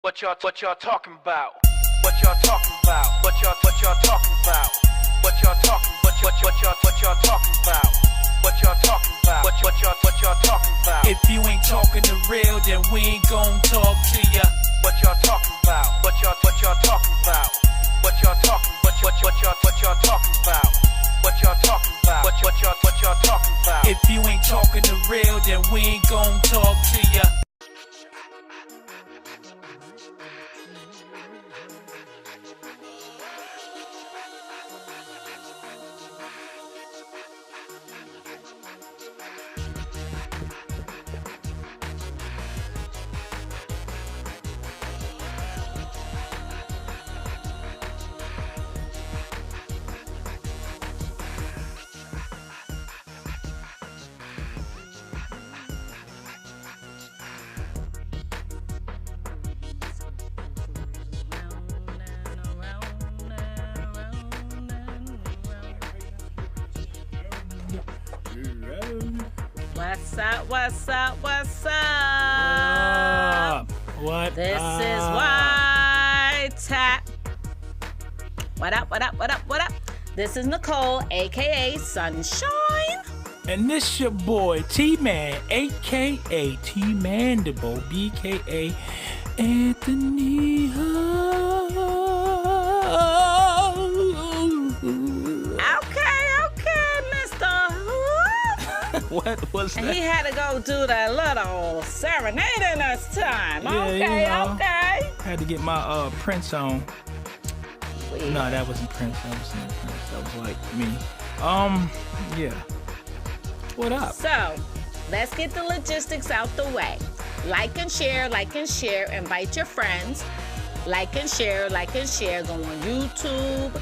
What y'all talking about? What y'all talking about? What y'all talking about? What y'all talking? What y'all talking about? What y'all talking about? What y'all talking about? If you ain't talking the real, then we ain't gon' talk to ya. What y'all talking about? What y'all talking about? What y'all talking? What y'all talking about? What y'all talking about? What y'all talking about? If you ain't talking the real, then we ain't gon' talk to ya. What's up? What? This is WYTAP. What up? This is Nicole, aka Sunshine. And this your boy T-Man, aka T-Mandible, BKA Anthony. Okay, Mr. What was that? He had to go do that little serenading this time. Yeah, Okay. Had to get my Prince on. Weird. No, that wasn't Prince. That was like me. Yeah. What up? So, let's get the logistics out the way. Like and share, invite your friends. Like and share, go on YouTube,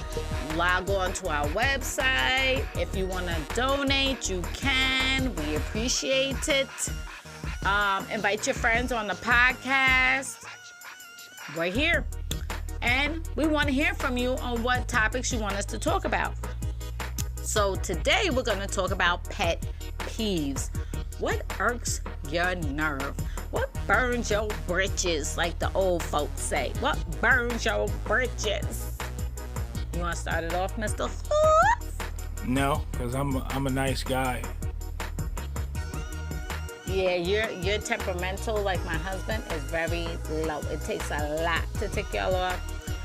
log on to our website. If you want to donate, you can. We appreciate it. Invite your friends on the podcast. We're here. And we want to hear from you on what topics you want us to talk about. So today we're going to talk about pet peeves. What irks your nerve? What burns your britches, like the old folks say? What burns your britches? You want to start it off, Mr. No, because I'm a nice guy. Yeah, you're temperamental like my husband is very low. It takes a lot to tick y'all off.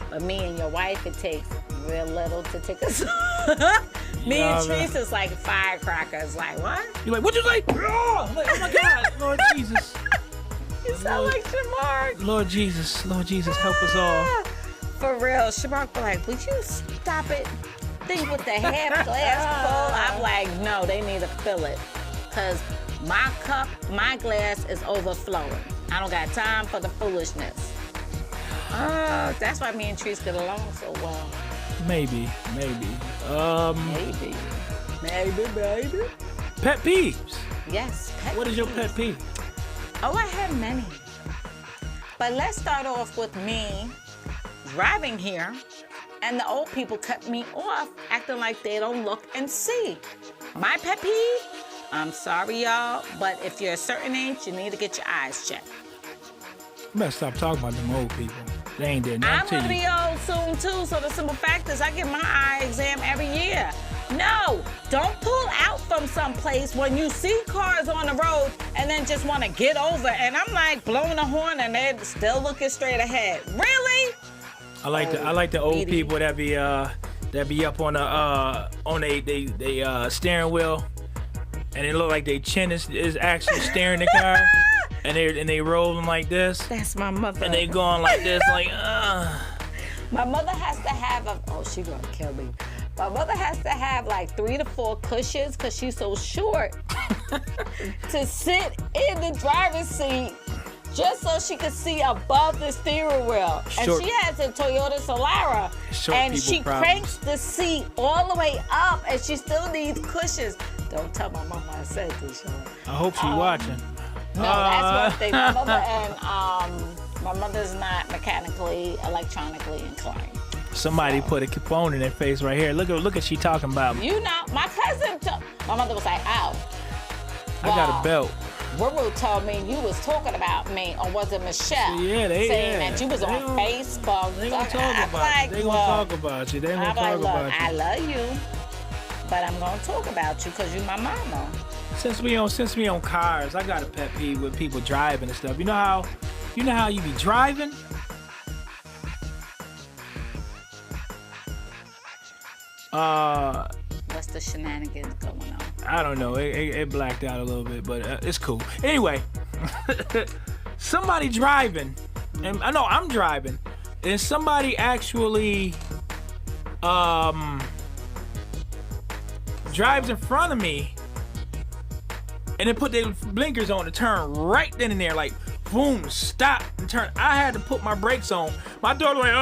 But me and your wife, it takes real little to tick us off. Me and Treese is like firecrackers. Like, what? You're like, what you like? Oh my God, Lord Jesus. You sound like Shamar. Lord Jesus, help us all. For real, Shamar be like, would you stop it? Think with the half glass full. I'm like, no, they need to fill it. Because my cup, my glass is overflowing. I don't got time for the foolishness. That's why me and Treese get along so well. Maybe. Maybe. Pet peeves. Yes, pet What is your peeves. pet peeve? Oh, I have many. But let's start off with me driving here, and the old people cut me off, acting like they don't look and see. My pet peeve? I'm sorry, y'all, but if you're a certain age, you need to get your eyes checked. You better stop talking about them old people. They ain't did I'm nothing gonna to you. be old soon too, so the simple fact is I get my eye exam every year. No, don't pull out from someplace when you see cars on the road and then just want to get over. And I'm like blowing a horn and they're still looking straight ahead. Really? I like the old people that be up on the steering wheel, and it look like their chin is actually steering the car, and they rolling like this. That's my mother. And they going like this, like My mother has to have she gonna kill me. My mother has to have like 3 to 4 cushions because she's so short to sit in the driver's seat just so she could see above the steering wheel. And she has a Toyota Solara. And she cranks the seat all the way up and she still needs cushions. Don't tell my mama I said this, y'all. I hope she's watching. No, that's one thing. My mother and my mother's not mechanically, electronically inclined. Somebody put a phone in their face right here. Look at she talking about me. You know, my cousin, my mother was like, ow. I got a belt. Ruru told me you was talking about me, or was it Michelle? Yeah, saying that you was on Facebook. They gonna talk I'm about like, you. They gonna talk about you. They gonna I'm talk like, look, about you. I love you, but I'm gonna talk about you because you my mama. Since we on cars, I got a pet peeve with people driving and stuff. You know how you be driving? What's the shenanigans going on? I don't know. It blacked out a little bit, but it's cool. Anyway, somebody driving, and I know I'm driving, and somebody actually drives in front of me, and then put their blinkers on to turn right then and there, like boom, stop and turn. I had to put my brakes on. My daughter went, oh!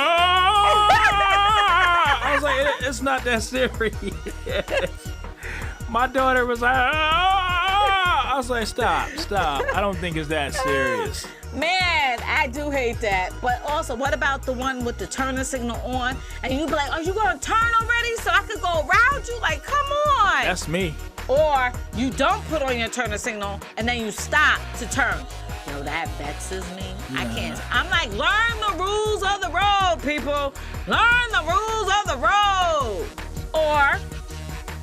I was like, it's not that serious. My daughter was like, oh! I was like, stop. I don't think it's that serious. Man, I do hate that. But also, what about the one with the turning signal on? And you be like, are you gonna turn already so I could go around you? Like, come on. That's me. Or you don't put on your turning signal and then you stop to turn. Yo, that vexes me. I can't. I'm like, learn the rules of the road, people. Learn the rules of the road. Or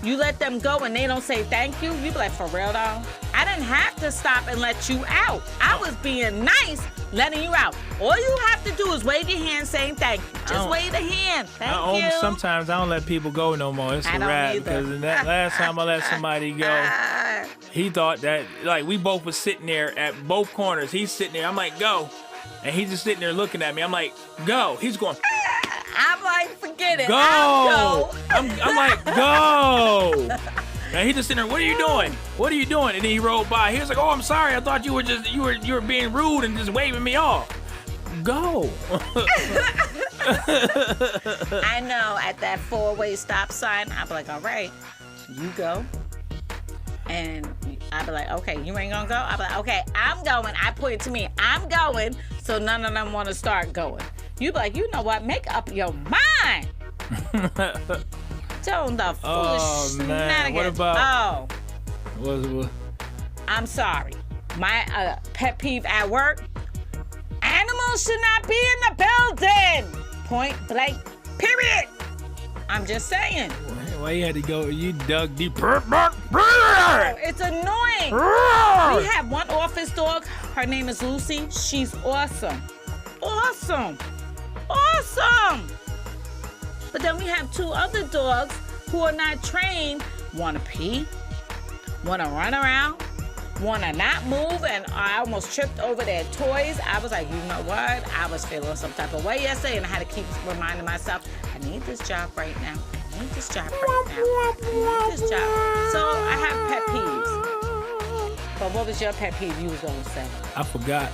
you let them go and they don't say thank you. You be like, for real though? I didn't have to stop and let you out. I was being nice, letting you out. All you have to do is wave your hand saying thank you. Just wave the hand. Thank you. Sometimes I don't let people go no more. It's a wrap. Because that last time I let somebody go, he thought that, like, we both was sitting there at both corners. He's sitting there. I'm like, go. And he's just sitting there looking at me. I'm like, go. He's going, I'm like, forget it. go. I'll go. I'm like, go. And he just sitting there, what are you doing? What are you doing? And then he rolled by. He was like, oh, I'm sorry. I thought you were being rude and just waving me off. Go. I know, at that 4-way stop sign, I'll be like, all right, you go. And I'll be like, okay, you ain't gonna go? I'll be like, okay, I'm going. I point to me, I'm going, so none of them wanna start going. You be like, you know what? Make up your mind. Don't the foolish shenanigans. What about? What? I'm sorry. My pet peeve at work: animals should not be in the building. Point blank. Period. I'm just saying. Why you had to go? You dug deep. It's annoying. We have one office dog. Her name is Lucy. She's awesome. Awesome. But then we have 2 other dogs who are not trained. Want to pee, want to run around, want to not move, and I almost tripped over their toys. I was like, you know what? I was feeling some type of way yesterday, and I had to keep reminding myself, I need this job right now. I need this job right now. I need this job. So I have pet peeves. But what was your pet peeve you was going to say? I forgot.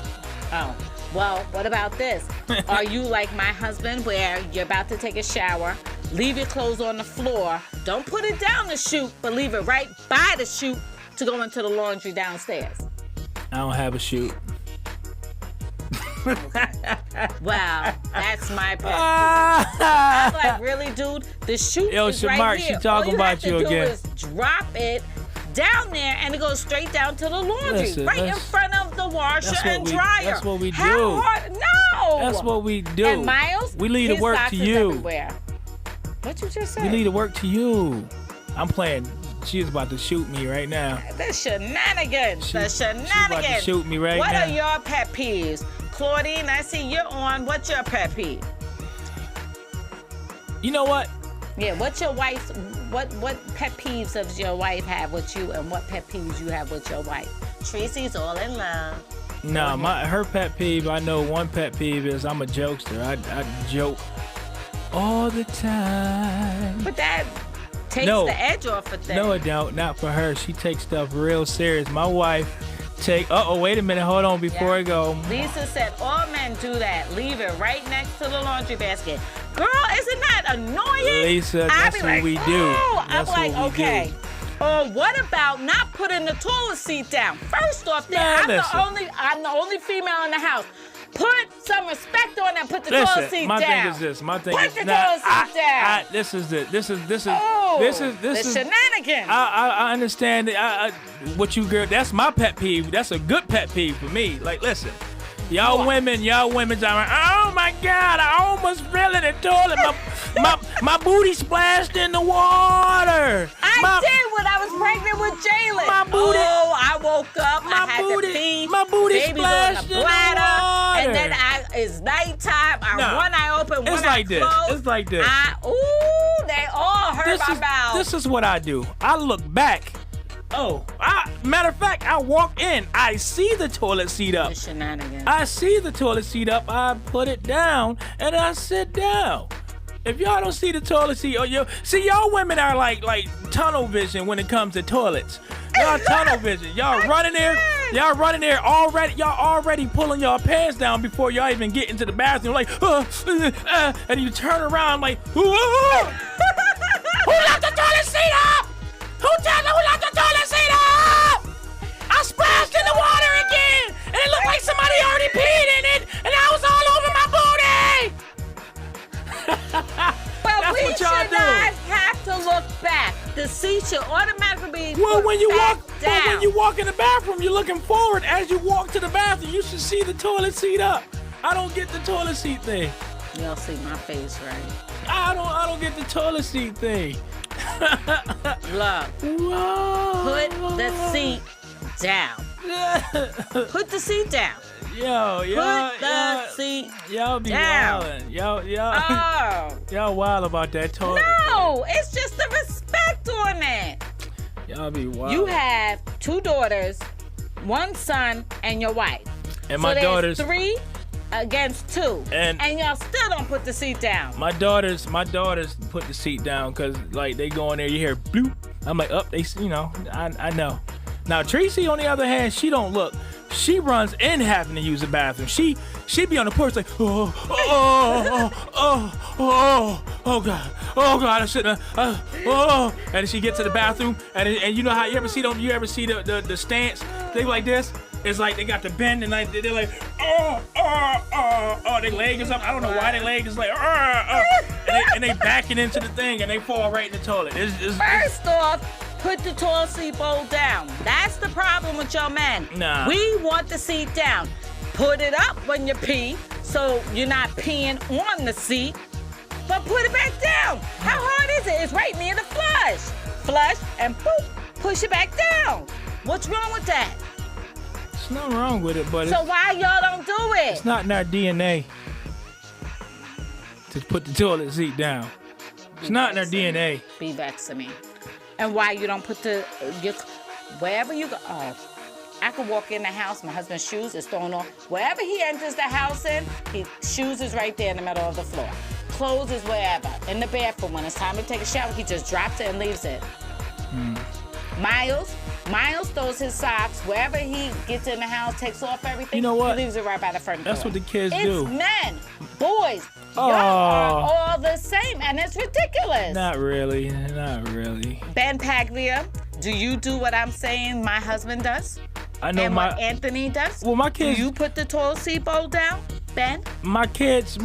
Oh, well, what about this? Are you like my husband where you're about to take a shower, leave your clothes on the floor, don't put it down the chute, but leave it right by the chute to go into the laundry downstairs? I don't have a chute. Wow, that's my pet peeve. I'm like, really, dude? The chute is right Shamar, here. she talking about you again. All you have to do is drop it down there, and it goes straight down to the laundry, in front of the washer and dryer. That's what we do. How hard? No. That's what we do. And Miles, we leave the work to you. What you just said? We leave the work to you. I'm playing. She's about to shoot me right now. The shenanigans. She's about to shoot me right now. What are your pet peeves? Claudine, I see you're on. What's your pet peeve? You know what? Yeah, what's your wife's, what pet peeves does your wife have with you, and what pet peeves you have with your wife? Tracy's all in love. No, her pet peeve, I know one pet peeve is I'm a jokester. I joke all the time. But that takes the edge off of things. No, it don't. Not for her. She takes stuff real serious. My wife wait a minute. Hold on before I go. Lisa said all men do that. Leave it right next to the laundry basket. Girl, isn't that annoying? Lisa, that's what we do. I'm like, okay. Or what about not putting the toilet seat down? First off, I'm the only female in the house. Put some respect on and put the toilet seat my down. thing is this. My thing Put is the toilet seat down. This is it. This is Oh, this the is. shenanigans. I understand what you girl. That's my pet peeve. That's a good pet peeve for me. Like, listen, y'all women, oh my God, I almost fell in the toilet. My booty splashed in the water. I did when I was pregnant with Jalen. My booty. Oh, I woke up. I had to pee. My booty Baby's splashed on the in the bladder. water. And then it's nighttime. One eye open, one It's eye like this. closed. It's like this. They all hurt my mouth. This is what I do. I look back. Matter of fact, I walk in. I see the toilet seat up. The shenanigans. I see the toilet seat up. I put it down and I sit down. If y'all don't see the toilet seat, y'all women are like tunnel vision when it comes to toilets. Y'all tunnel vision. Y'all running there already. Y'all already pulling y'all pants down before y'all even get into the bathroom. Like, and you turn around like, who left the toilet seat up? Who left the toilet seat up? I splashed in the water again, and it looked like somebody already peed in it, and I was all over my booty. But That's we what y'all should do. not have to look back. The seat should automatically be Well, put when you back walk down. in the bathroom, you're looking forward. As you walk to the bathroom, you should see the toilet seat up. I don't get the toilet seat thing. You don't see my face, right? I don't get the toilet seat thing. Look, Whoa. put the seat down. Put the seat down. Yo, Put the seat y'all be down. wildin'. Y'all Oh. y'all wild about that toilet. No, it's just the respect on it. Y'all be wild. You have 2 daughters, 1 son, and your wife. And so my there's daughters 3 against 2. And y'all still don't put the seat down. My daughters put the seat down because like they go in there, you hear bloop. I'm like, I know. Now Tracy, on the other hand, she don't look. She runs in having to use the bathroom. She be on the porch like, oh God, I shouldn't. And then she get to the bathroom, and you know how you ever see the stance? They like this. It's like they got the bend, and like they're like, their leg is up. I don't know why their leg is like, and they backing into the thing, and they fall right in the toilet. First off, put the toilet seat bowl down. That's the problem with your men. Nah. We want the seat down. Put it up when you pee, so you're not peeing on the seat, but put it back down. How hard is it? It's right near the flush. Flush and boop, push it back down. What's wrong with that? There's nothing wrong with it, but So why y'all don't do it? it's not in our DNA to put the toilet seat down. It's not in our DNA. Be back to me. And why you don't put wherever you go. Oh, I could walk in the house, my husband's shoes is thrown off. Wherever he enters the house in, his shoes is right there in the middle of the floor. Clothes is wherever. In the bathroom, when it's time to take a shower, he just drops it and leaves it. Miles throws his socks wherever he gets in the house, takes off everything. You know what? He leaves it right by the front door. That's what the kids it's do. Men, boys, y'all are all the same, and it's ridiculous. Not really. Not really. Ben Paglia, do you do what I'm saying my husband does? I know And what Anthony does? Well, my kids. Do you put the toilet seat bowl down, Ben? My kids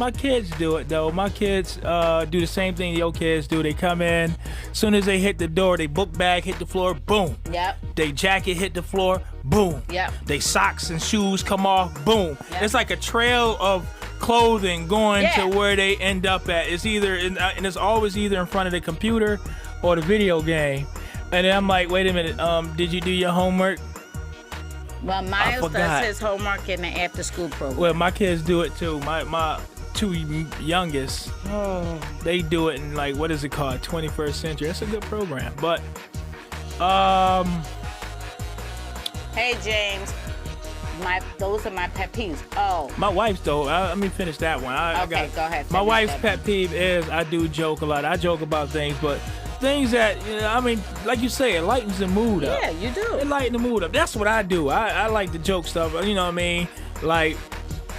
do it though. My kids do the same thing your kids do. They come in, as soon as they hit the door, they book bag hit the floor, boom. Yep. They jacket hit the floor, boom. Yep. They socks and shoes come off, boom. Yep. It's like a trail of clothing going Yeah. to where they end up at. It's either and it's always either in front of the computer or the video game. And then I'm like, wait a minute, did you do your homework? Well, Miles forgot. does his homework in the after-school program. Well, my kids do it too. My 2 youngest, they do it in like, what is it called? 21st Century. That's a good program. But, Hey, James. Those are my pet peeves. Oh. my wife's though. Let me finish that one. Okay, go ahead. My Finish wife's that pet peeve is I do joke a lot. I joke about things, but things that, like you say, it lightens the mood up. Yeah, you do. It lighten the mood up. That's what I do. I like the joke stuff. You know what I mean? Like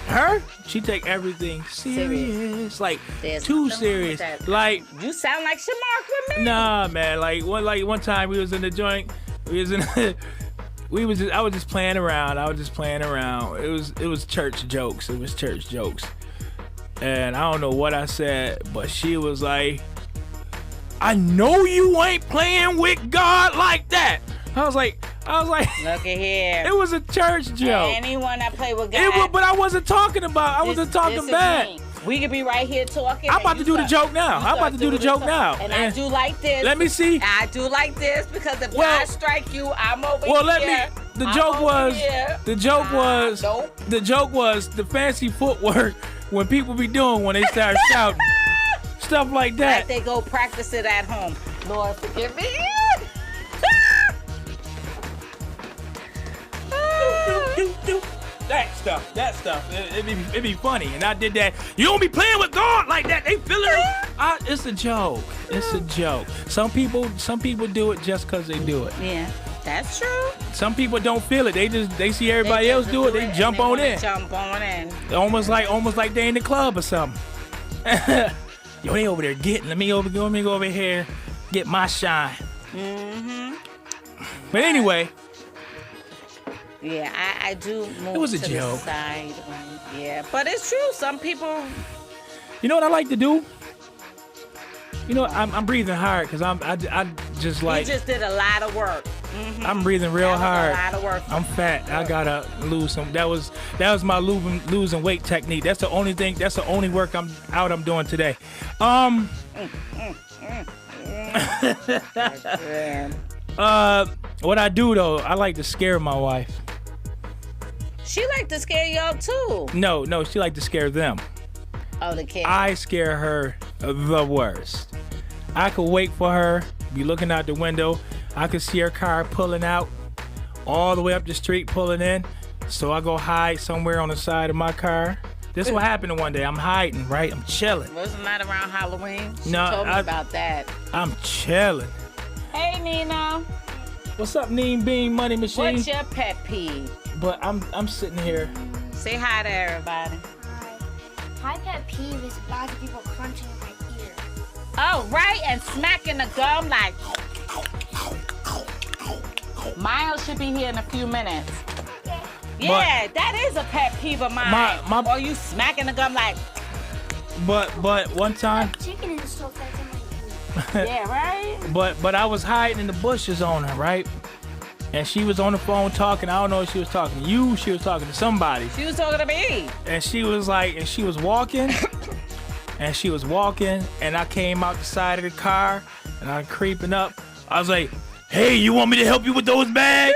her, she take everything serious. Like There's too nothing wrong with serious. that. Like You sound like Shamark with me. nah, man. Like one time we was in the joint. We was in. I was just playing around. It was church jokes. And I don't know what I said, but she was like, I know you ain't playing with God like that. I was like, look at here. it was a church joke. Anyone that play with God. But I wasn't talking about, I wasn't talking bad. We could be right here talking. I'm about to do the joke now. I'm about to do the joke now. And I do like this. Let me see. I do like this because if God strike you, I'm over here. Well, the joke was the fancy footwork when people be doing when they start shouting. Stuff like that. Like they go practice it at home. Lord, forgive me. That stuff. It be funny. And I did that. You don't be playing with God like that. They feel it. It's a joke. It's a joke. Some people do it just because they do it. Yeah, that's true. Some people don't feel it. They see everybody else do it. They jump on in. Jump on in. Almost like they in the club or something. Yo, they over there getting. Let me go over here, get my shine. Mm-hmm. But anyway. Yeah, I do move it was a to joke. The side. Yeah, but it's true. Some people. You know what I like to do? You know, I'm breathing hard because I just like. You just did a lot of work. Mm-hmm. I'm breathing real hard. A lot of work. I'm fat. I gotta lose some. That was my losing weight technique. That's the only thing. That's the only work I'm doing today. What I do though, I like to scare my wife. She like to scare you up too. No, she like to scare them. Oh, the kid. I scare her the worst. I could wait for her, be looking out the window. I could see her car pulling out all the way up the street, pulling in. So I go hide somewhere on the side of my car. This is what happened one day. I'm hiding, right? I'm chilling. Wasn't that around Halloween? She No, told me about that. I'm chilling. Hey, Nina. What's up, Neem Bean Money Machine? What's your pet peeve? But I'm sitting here. Say hi to everybody. Hi. My pet peeve is lots of people crunching in my ear. Oh, right, and smacking the gum like. Miles should be here in a few minutes. Yeah, that is a pet peeve of mine. Or you smacking the gum like. But one time. Chicken and stuff that's in my ear. Yeah, right? But I was hiding in the bushes on her, right? And she was on the phone talking. I don't know if she was talking to you. She was talking to somebody. She was talking to me. And she was walking. And I came out the side of the car. And I'm creeping up. I was like, hey, you want me to help you with those bags?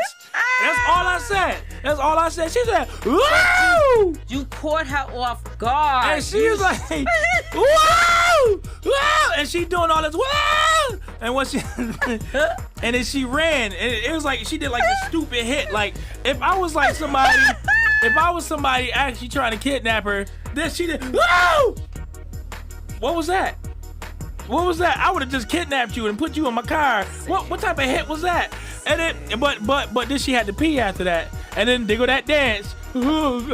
That's all I said. She said, woo! You caught her off guard. And she was like, woo! Woo! And she doing all this, woo! And when she, and then she ran. And it was like, she did like a stupid hit. Like, if I was somebody actually trying to kidnap her, then she did, woo! What was that? I would have just kidnapped you and put you in my car. What type of hit was that? And then, but then she had to pee after that. And then they go that dance. One of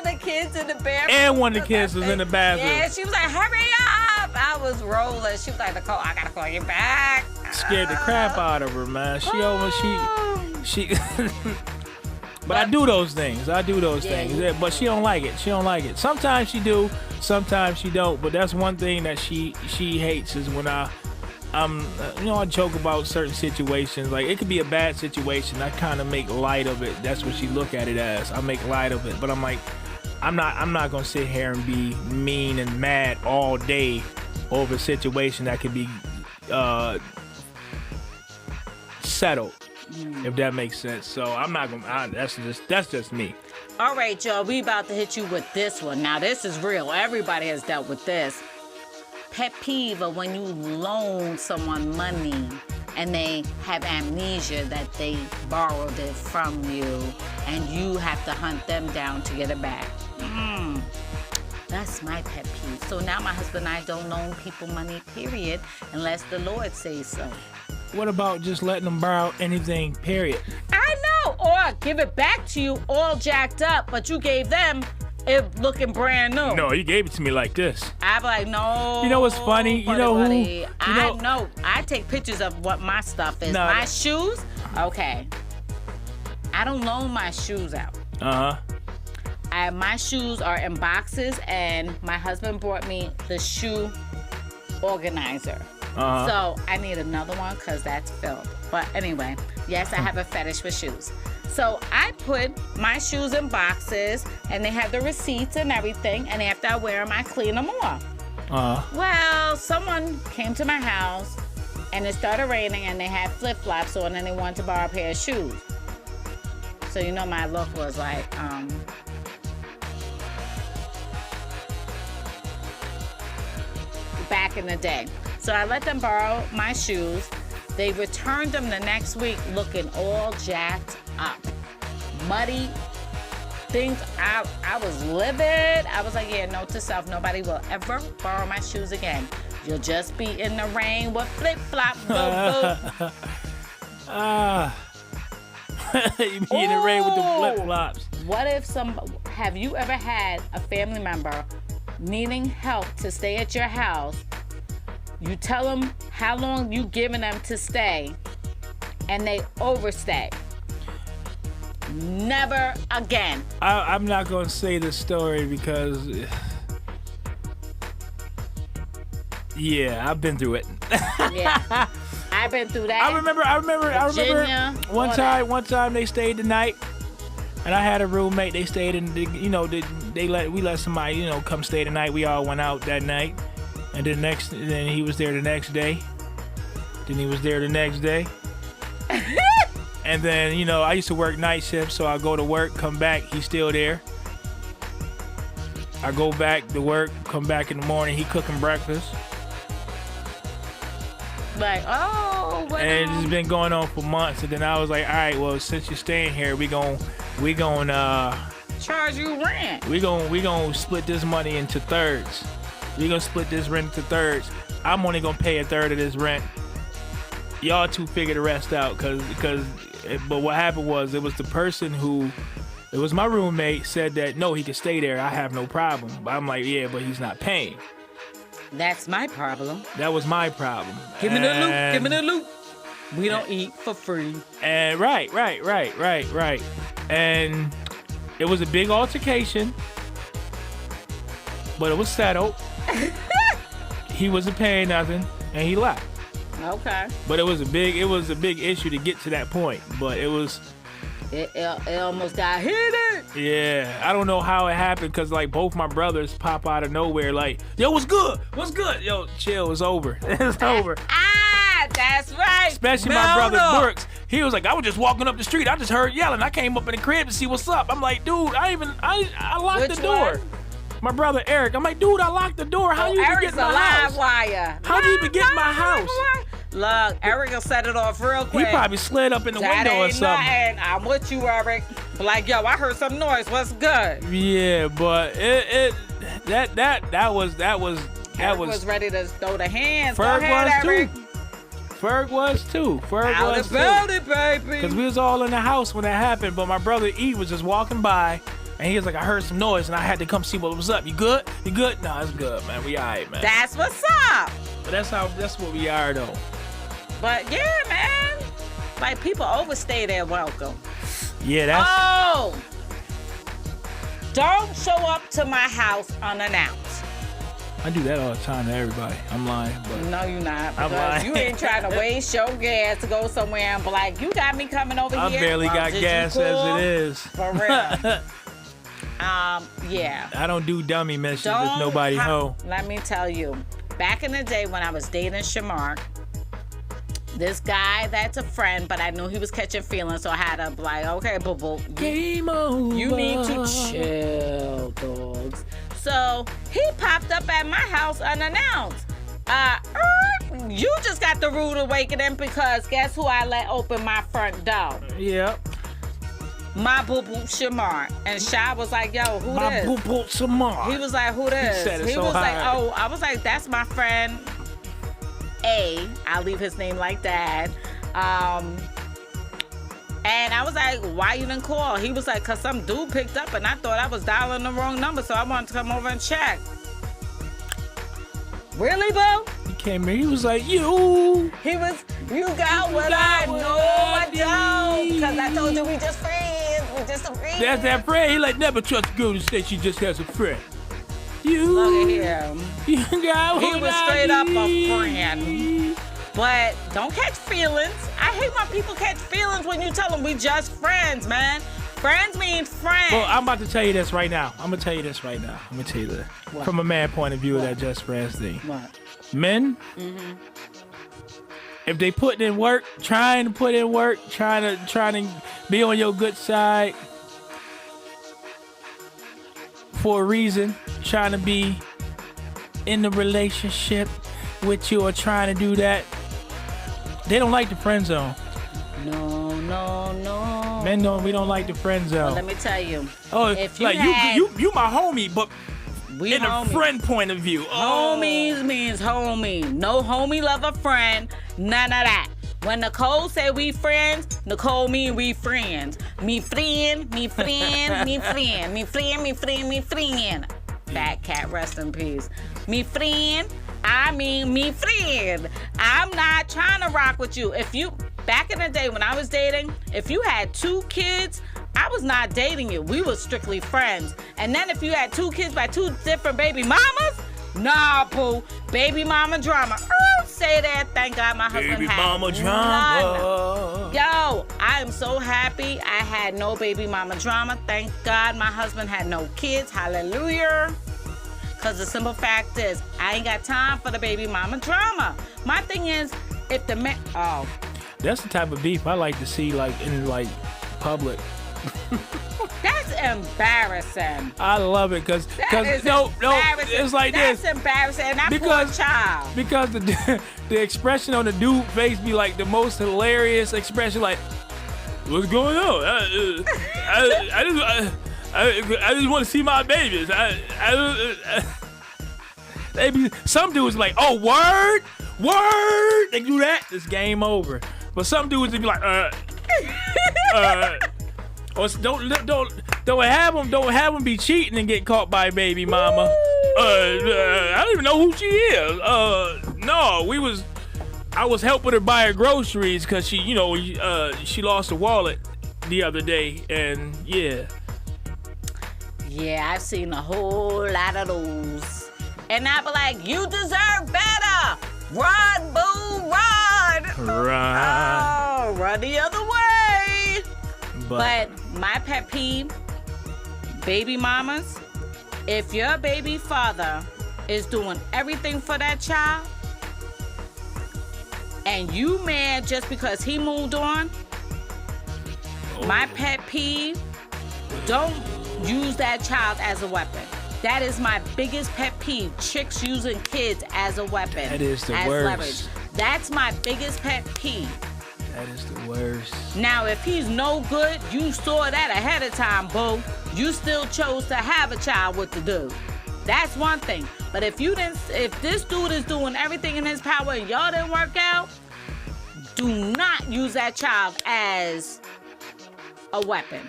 the kids in the bathroom. And one of the kids was in the bathroom. Yeah, she was like, hurry up. I was rolling. She was like, Nicole, I gotta call you back. Scared the crap out of her, man. She. But I do those things. Yeah, but she don't like it. Sometimes she do, sometimes she don't. But that's one thing that she hates is when I joke about certain situations. Like it could be a bad situation. I kind of make light of it. That's what she look at it as. I make light of it. But I'm like, I'm not gonna sit here and be mean and mad all day over a situation that could be settled. If that makes sense. So I'm not gonna. That's just me. All right, y'all. We about to hit you with this one. Now this is real. Everybody has dealt with this. Pet peeve of when you loan someone money and they have amnesia that they borrowed it from you, and you have to hunt them down to get it back. That's my pet peeve. So now my husband and I don't loan people money, period, unless the Lord says so. What about just letting them borrow anything, period? I know, or give it back to you all jacked up, but you gave them it looking brand new. No, you gave it to me like this. I'm like, no. You know what's funny? You know who? I know. I take pictures of what my stuff is. My shoes? Okay. I don't loan my shoes out. Uh-huh. And my shoes are in boxes, and my husband brought me the shoe organizer. So I need another one because that's filled. But anyway, yes, I have a fetish for shoes. So I put my shoes in boxes, and they have the receipts and everything, and after I wear them, I clean them off. Well, someone came to my house, and it started raining, and they had flip-flops on, and they wanted to borrow a pair of shoes. So you know my look was like, back in the day. So I let them borrow my shoes. They returned them the next week looking all jacked up. Muddy. Things, I was livid. I was like, yeah, note to self, nobody will ever borrow my shoes again. You'll just be in the rain with flip-flops. You be in the rain with the flip-flops. What if have you ever had a family member needing help to stay at your house? You tell them how long you giving them to stay, and they overstay. Never again. I'm not going to say the story because, yeah, I've been through it. Yeah, I've been through that. I remember one time they stayed the night, and I had a roommate. They stayed in, we let somebody, come stay the night. We all went out that night, and then he was there the next day. Then he was there the next day. And then, I used to work night shift, so I go to work, come back, he's still there. I go back to work, come back in the morning, he cooking breakfast. Like, what? And it's been going on for months, and then I was like, all right, well, since you're staying here, we gon' charge you rent. We gon' split this money into thirds. We gonna split this rent into thirds. I'm only gonna pay a third of this rent. Y'all two figure the rest out, but what happened was it was my roommate said that no, he could stay there. I have no problem. But I'm like, yeah, but he's not paying. That's my problem. That was my problem. Give me the loot. We don't eat for free. And right. And it was a big altercation, but it was settled. He wasn't paying nothing, and he left. Okay. But it was a big issue to get to that point. But it almost got hit. Yeah, I don't know how it happened because like both my brothers pop out of nowhere like, yo, what's good? Yo, chill, it's over. It's over. That's right. Especially my brother Brooks. He was like, I was just walking up the street. I just heard yelling. I came up in the crib to see what's up. I'm like, dude, I locked the door. One? My brother Eric. I'm like, dude, I locked the door. How you even get in my house? Wire. How you even get in my house? Look, Eric will set it off real quick. He probably slid up in the window or something. Nothing. I'm with you, Eric. Like, yo, I heard some noise. What's good? Yeah, but that was ready to throw the hands. Ferg Go ahead, Eric. Ferg was too. Out about it, baby. Because we was all in the house when that happened, but my brother E was just walking by, and he was like, I heard some noise, and I had to come see what was up. You good? You good? No, it's good, man. We all right, man. That's what's up. But that's what we are, though. But yeah, man. Like, people overstay their welcome. Yeah, that's... Oh! Don't show up to my house unannounced. I do that all the time to everybody. I'm lying, but... No, you're not. I'm lying. You ain't trying to waste your gas to go somewhere and be like, you got me coming over I here. I barely got gas as it is. For real. Yeah. I don't do dummy missions with nobody home. Let me tell you. Back in the day when I was dating Shamar, this guy that's a friend, but I knew he was catching feelings, so I had to be like, okay, boo-boo. Game over. You need to chill, dogs. So he popped up at my house unannounced. You just got the rude awakening because guess who I let open my front door? Yep. My boo-boo Shamar. And Shy was like, yo, who my this? My boo-boo Shamar. He was like, who this? He said it he so was hard. like, oh, I was like, that's my friend A. I'll leave his name like that. And I was like, why you didn't call? He was like, because some dude picked up and I thought I was dialing the wrong number, so I wanted to come over and check. Really, boo? He came here, he was like, you got what I know I don't. Because I told you we just friends. we just a friend. That's that friend. He like never trust a girl to say she just has a friend. You. Look at him. You got He was straight up a friend. But don't catch feelings. I hate when people catch feelings when you tell them we just friends, man. Friends mean friends. Well, I'm about to tell you this right now. I'm gonna tell you this What? from a man point of view of that just friends thing. What? Men, if they put in work, trying to put in work, trying to be on your good side for a reason, trying to be in the relationship with you or trying to do that, they don't like the friend zone. No. Men we don't like the friend zone. Well, let me tell you. Oh, if you like had, you my homie, but we in homies. a friend point of view. Homies means homie. No homie love a friend. None of that. When Nicole say we friends, Nicole mean we friends. Me friend, me friend, me friend, me friend, me friend, me friend. Fat cat, rest in peace. Me friend, I mean me friend. I'm not trying to rock with you. Back in the day when I was dating, if you had 2 kids, I was not dating you. We were strictly friends. And then if you had 2 kids by 2 different baby mamas, nah, boo. Baby mama drama. Say that. Thank God my husband Baby had mama none. drama. Yo, I am so happy I had no baby mama drama. Thank God my husband had no kids. Hallelujah. Because the simple fact is, I ain't got time for the baby mama drama. My thing is, if the man... Oh. That's the type of beef I like to see, like in like public. That's embarrassing. I love it because no, it's like That's this. That's embarrassing. And that Because- poor child. Because the expression on the dude face be like the most hilarious expression, like, "What's going on? I just want to see my babies." They be some dudes like, "Oh, word." They do that, it's game over. But some dudes be like, or don't have them be cheating and get caught by baby mama. I don't even know who she is. No, I was helping her buy her groceries because she lost her wallet the other day, and yeah. Yeah, I've seen a whole lot of those. And I be like, you deserve better. Run, boo, run. Right. Oh, run the other way. But My pet peeve, baby mamas, if your baby father is doing everything for that child and you mad just because he moved on, my pet peeve, don't use that child as a weapon. That is my biggest pet peeve. Chicks using kids as a weapon. That is the as worst. leverage. That's my biggest pet peeve. that is the worst. Now, if he's no good, you saw that ahead of time, boo. You still chose to have a child with the dude. That's one thing. But if this dude is doing everything in his power and y'all didn't work out, do not use that child as a weapon.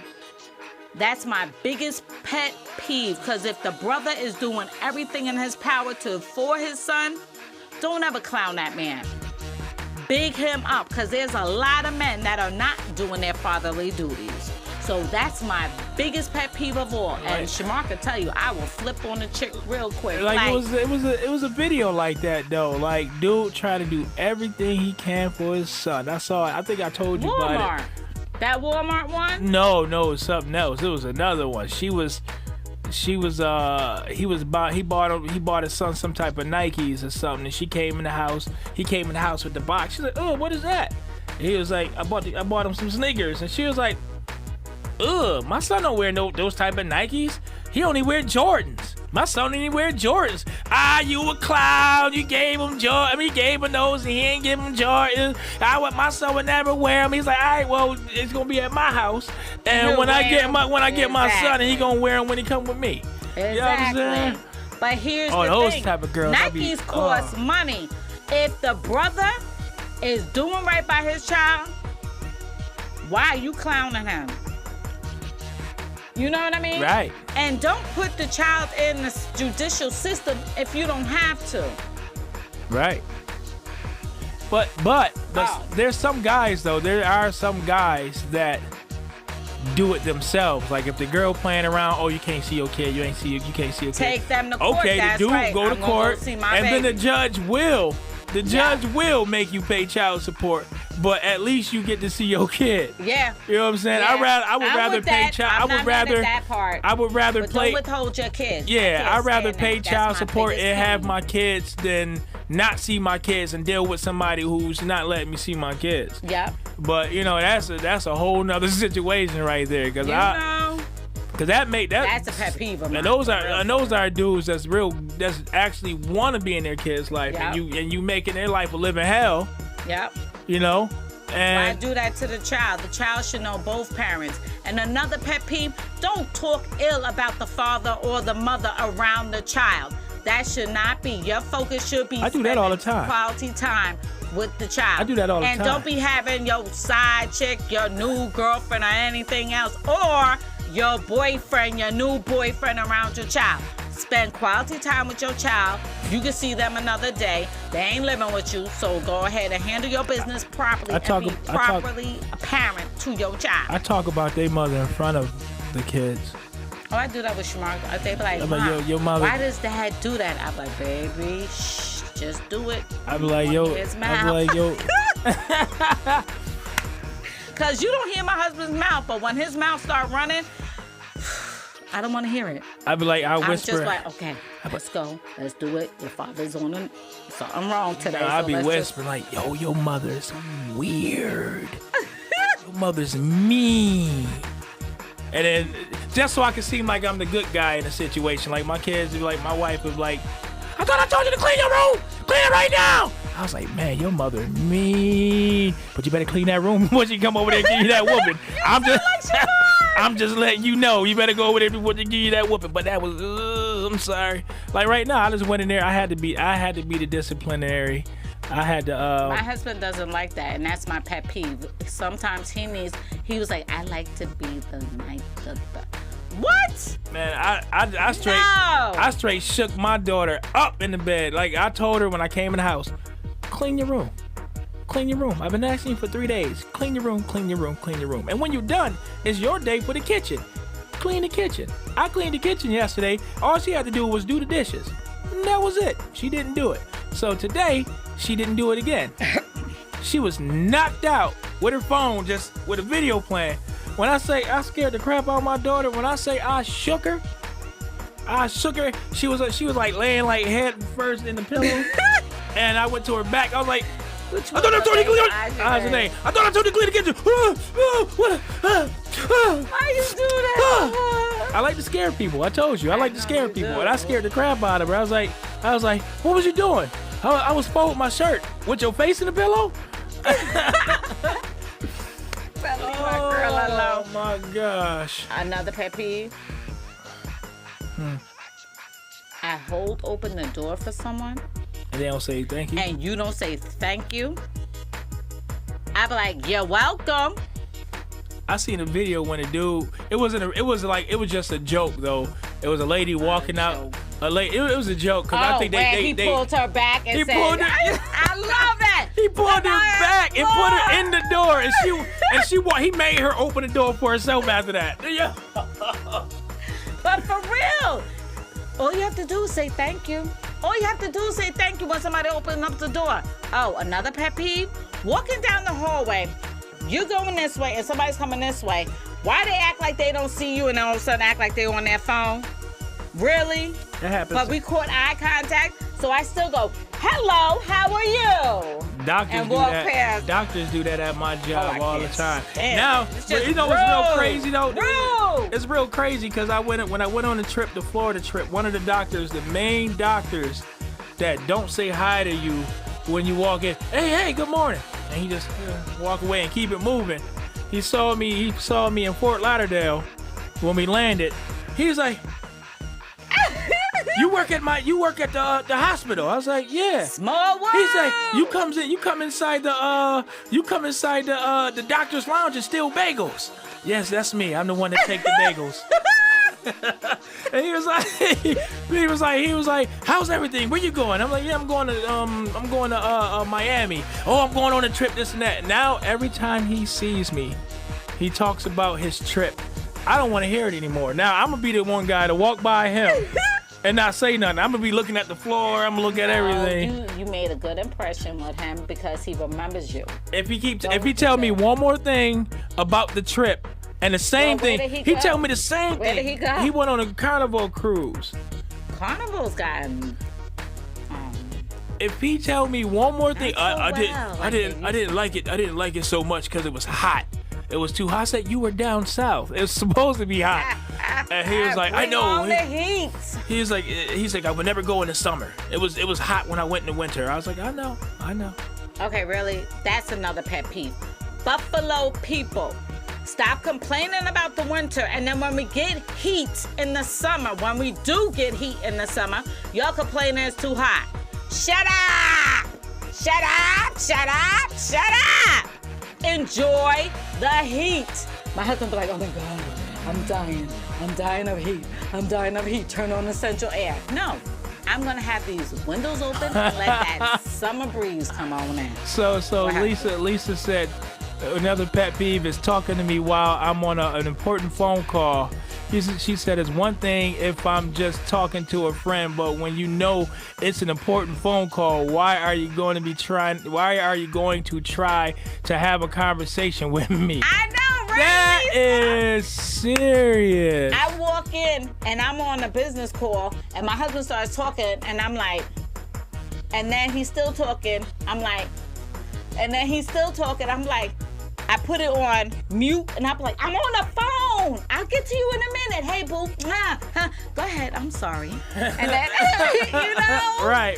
That's my biggest pet peeve, because if the brother is doing everything in his power for his son, don't ever clown that man. Big him up, because there's a lot of men that are not doing their fatherly duties. So that's my biggest pet peeve of all. And Shamar can tell you, I will flip on the chick real quick. Like it was a video like that though. Like dude trying to do everything he can for his son. I saw it. I think I told you about it. That Walmart one? No, it was something else. It was another one. He bought his son some type of Nikes or something, and she came in the house. He came in the house with the box. She's like, "Oh, what is that?" And he was like, I bought him some sneakers, and she was like, "Ugh, my son don't wear those type of Nikes. He only wear Jordans. My son only wear Jordans." "Ah, you a clown. You gave him Jordan. He gave him those, and he ain't give him Jordans. My son would never wear them." He's like, "All right, well, it's gonna be at my house, and when I get my son, and he gonna wear them when he come with me." Exactly. You know what I'm saying? But here's Oh, the those thing. type of girls, I be- Nikes cost money. If the brother is doing right by his child, why are you clowning him? You know what I mean? Right. And don't put the child in the judicial system if you don't have to. Right. But Oh. there's some guys though. There are some guys that do it themselves. Like if the girl playing around, oh, you can't see your kid, you can't see your kid. Take them to court. Okay, that's the dude right. go to I'm gonna court, go see my and then baby. the judge will make you pay child support, but at least you get to see your kid. Yeah. You know what I'm saying? Yeah. I would I'm rather with pay that. child. I'm I would not rather mad at that part. I would rather But play. don't withhold your kids. Yeah, I I'd rather can't pay stand child that. That's my support biggest and have thing. my kids than not see my kids and deal with somebody who's not letting me see my kids. Yep. But you know that's a whole nother situation right there because You know, that's a pet peeve of mine. and those are dudes that's actually want to be in their kids' life Yep. and you making their life a living hell. Yep. You know. Why And do that to the child? The child should know both parents. And another pet peeve, don't talk ill about the father or the mother around the child. That should not be. Your focus should be I do that all the spending time. quality time with the child. I do that all the and time. don't be having your side chick, your new girlfriend, or anything else, or your boyfriend, your new boyfriend around your child. Spend quality time with your child. You can see them another day. They ain't living with you, so go ahead and handle your business properly and be properly a parent to your child. I talk about their mother in front of the kids. Oh, I do that with Shamar. They be like, I'm like, Mom, your mother. why does dad do that? I'm like, baby, shh, just do it. I be like, yo. His I mouth. be like, yo. Because you don't hear my husband's mouth, but when his mouth start running, I don't want to hear it. I be like, I I'm whisper. just like, okay, let's go. Let's do it. Your father's on him. Something wrong today. I so be let's whispering like, yo, your mother's weird. Your mother's mean. And then just so I can seem like I'm the good guy in the situation, like my kids be like, my wife is like, I thought I told you to clean your room. Clean it right now. I was like, man, your mother mean. But you better clean that room before she come over there and give you that whooping. I'm just letting you know. You better go over there before they give you that whooping. But that was, I'm sorry. Like right now, I just went in there. I had to be the disciplinary. I had to. My husband doesn't like that, and that's my pet peeve. Sometimes he was like, I like to be the night. What? Man, I straight shook my daughter up in the bed. Like I told her when I came in the house, clean your room. Clean your room. I've been asking you for 3 days. Clean your room, clean your room, clean your room. And when you're done, it's your day for the kitchen. Clean the kitchen. I cleaned the kitchen yesterday. All she had to do was do the dishes. And that was it. She didn't do it. So today, she didn't do it again. She was knocked out with her phone, just with a video playing. When I say I scared the crap out of my daughter, when I say I shook her, she was like laying like head first in the pillow. And I went to her back. I was like, I thought I told you to clean I thought I told you to clean the kitchen. Why you do that? I like to scare people. I told you. I like to scare people. And I scared the crap out of her. I was like, what was you doing? I was folding my shirt with your face in the pillow. Oh my gosh. Another pet peeve. I hold open the door for someone And they don't say thank you. and you don't say thank you. I be like, you're welcome. I seen a video when a dude. It was just a joke though. It was a lady walking out. It was a joke because I think he pulled her back and said, I love it. He pulled her back and put her in the door, and he made her open the door for herself after that. Yeah. But for real, all you have to do is say thank you. All you have to do is say thank you when somebody opens up the door. Oh, another pet peeve. Walking down the hallway, you going this way and somebody's coming this way. Why they act like they don't see you and all of a sudden act like they're on their phone? Really? That happens. But we caught eye contact, so I still go, hello, how are you? Doctors do that at my job all the time. Now, it's real crazy though. Rude. It's real crazy because when I went on the Florida trip, one of the doctors, the main doctors that don't say hi to you when you walk in, hey, good morning, and he just walk away and keep it moving. He saw me in Fort Lauderdale when we landed. He was like, You work at the hospital. I was like, yeah. Small world. He's like, you come inside the doctor's lounge and steal bagels. Yes, that's me. I'm the one that take the bagels. And he was like, how's everything? Where you going? I'm like, yeah, I'm going to Miami. Oh, I'm going on a trip, this and that. Now every time he sees me, He talks about his trip. I don't want to hear it anymore. Now, I'm going to be the one guy to walk by him and not say nothing. I'm going to be looking at the floor. I'm going to look at everything. You made a good impression with him because he remembers you. If he tell me one more thing about the trip and the same Well, where thing, did he he go? tell me the same Where thing. did he go? He went on a Carnival cruise. Carnival's gotten. If he tell me one more thing, Not so I didn't like it. I didn't like it so much because it was hot. It was too hot. I said, you were down south. It was supposed to be hot. And he was like, I Bring know. on the heat. He's like, I would never go in the summer. It was hot when I went in the winter. I was like, I know. Okay, really? That's another pet peeve. Buffalo people. Stop complaining about the winter, and then when we get heat in the summer, when we do get heat in the summer, y'all complaining it's too hot. Shut up! Shut up! Shut up! Shut up! Enjoy the heat. My husband be like, oh my God, I'm dying. I'm dying of heat. I'm dying of heat. Turn on the central air. No, I'm gonna have these windows open and let that summer breeze come on in. So What happened? Lisa said another pet peeve is talking to me while I'm on an important phone call. She said it's one thing if I'm just talking to a friend, but when you know it's an important phone call, why are you going to try to have a conversation with me? I know, right? That is serious. I walk in and I'm on a business call and my husband starts talking and I'm like, and then he's still talking. I'm like, and then he's still talking. I'm like, I put it on mute and I'm like, I'm on the phone. I'll get to you in a minute. Hey, boo. Go ahead. I'm sorry. And then, you know? Right.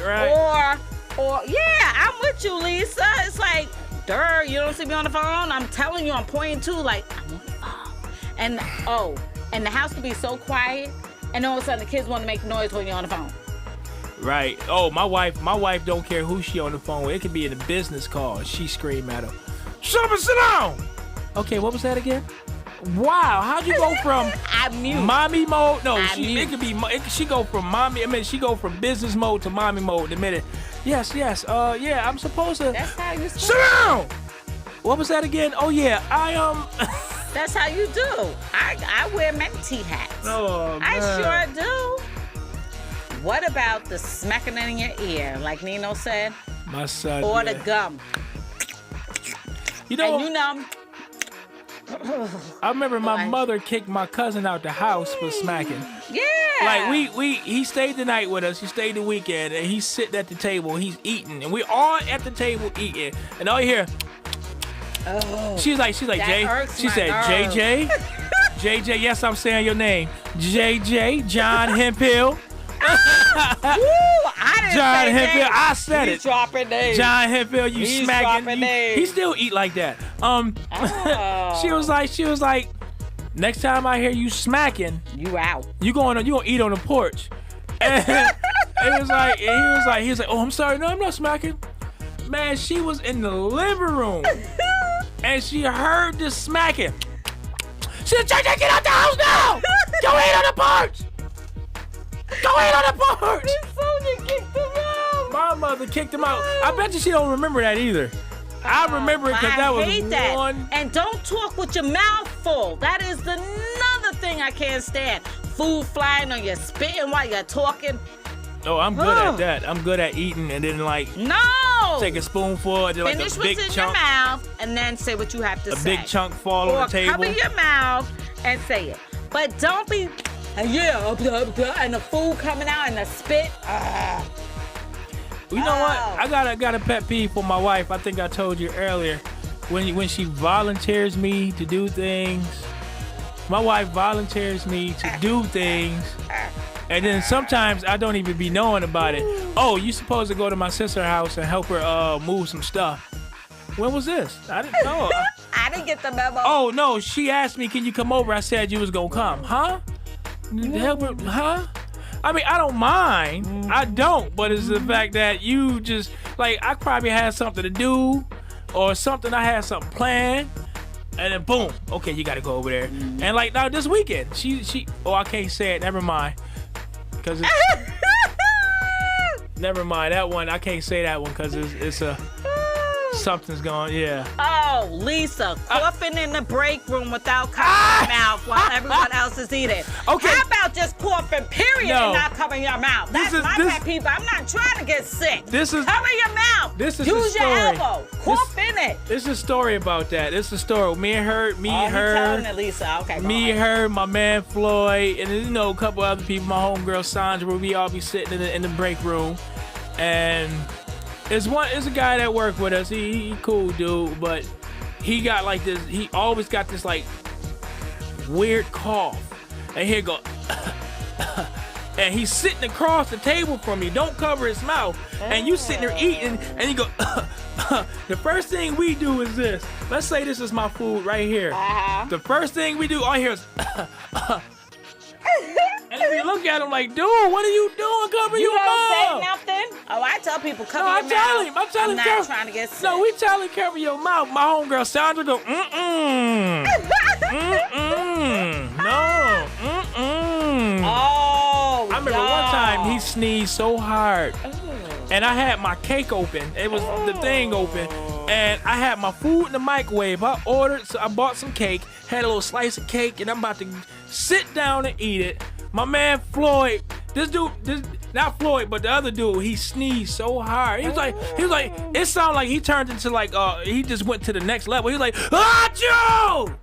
Or yeah, I'm with you, Lisa. It's like, you don't see me on the phone? I'm telling you, I'm pointing to, like, I'm on the phone. And the house could be so quiet, and all of a sudden the kids want to make noise when you're on the phone. Right. Oh, my wife don't care who she on the phone with. It could be in a business call. She scream at her, shut up and sit down. Okay, what was that again? Wow, how'd you go from mommy mode? No, she go from mommy. I mean, she go from business mode to mommy mode the minute. Yes. Yeah, I'm supposed to. That's how you sit down. What was that again? Oh yeah, That's how you do. I wear many tea hats. Oh, man. I sure do. What about the smacking in your ear, like Nino said? My son. Or yeah. the gum. You know. And you know. I remember my mother kicked my cousin out the house for smacking. Yeah. Like he stayed the night with us. He stayed the weekend, and he's sitting at the table. He's eating, and we're all at the table eating. And all you hear. Oh. She's like Jay. She said JJ. JJ. Yes, I'm saying your name. JJ. John Hemphill. I didn't John say Hemphill. names. I said He's it. dropping names. John Hemphill, you He's smacking. dropping names. He still eat like that. She was like, next time I hear you smacking, You out. you gonna eat on the porch. And he was like, oh, I'm sorry, no, I'm not smacking. Man, she was in the living room and she heard this smacking. She said, JJ, get out the house now! Go eat on the porch! Go eat on the porch! Sonya kicked him out. My mother kicked him out. I bet you she don't remember that either. I remember it because that was hate that. one. And don't talk with your mouth full. That is another thing I can't stand. Food flying on you, spitting while you're talking. Oh, I'm good at that. I'm good at eating and then No! take a spoonful and then Finish a big what's in chunk. your mouth and then say what you have to A say. big chunk fall Or on the table. cover your mouth and say it. But don't be, and the food coming out and the spit. You know what? I got a pet peeve for my wife. I think I told you earlier. When she volunteers me to do things, my wife volunteers me to do things, and then sometimes I don't even be knowing about it. Oh, you supposed to go to my sister's house and help her move some stuff. When was this? I didn't know. I didn't get the memo. Oh no, she asked me, can you come over? I said you was gonna come. Huh? Help her? Huh? I mean, I don't mind. I don't, but it's the fact that you just, like, I probably had something to do or something, I had something planned, and then boom, okay, you gotta go over there. And like, now this weekend, I can't say it, never mind. Because never mind, that one, I can't say that one because it's a, Something's going, yeah. Oh, Lisa, coughing in the break room without covering your mouth while everyone else is eating. Okay. How about just coughing, period, No. and not covering your mouth? That's my pet peeve. I'm not trying to get sick. This is- Cover your mouth. This is Use the your story. elbow. Cough in it. This is a story about that. This is a story. Me and her, telling it, Lisa. Okay, go me, on. her, my man Floyd, and then, a couple other people. My homegirl Sandra. We all be sitting in the break room, and it's a guy that worked with us. He cool dude, but he got like this. He always got this like weird cough, and he'd go. And he's sitting across the table from me. Don't cover his mouth. And you sitting there eating, and you go. The first thing we do is this. Let's say this is my food right here. The first thing we do, all I hear is. And then we look at him like, dude, what are you doing? Cover your mouth. You don't say nothing? Oh, I tell people cover your mouth. I'm telling I'm not trying to get sick. No, we tell him cover your mouth. My homegirl Sandra go, no. Oh, I remember one time he sneezed so hard, and I had my cake open. It was the thing open, and I had my food in the microwave. I bought some cake, had a little slice of cake, and I'm about to sit down and eat it. My man Floyd, not Floyd, but the other dude, he sneezed so hard. He was like, it sounded like he turned into like, he just went to the next level. He was like, Achoo!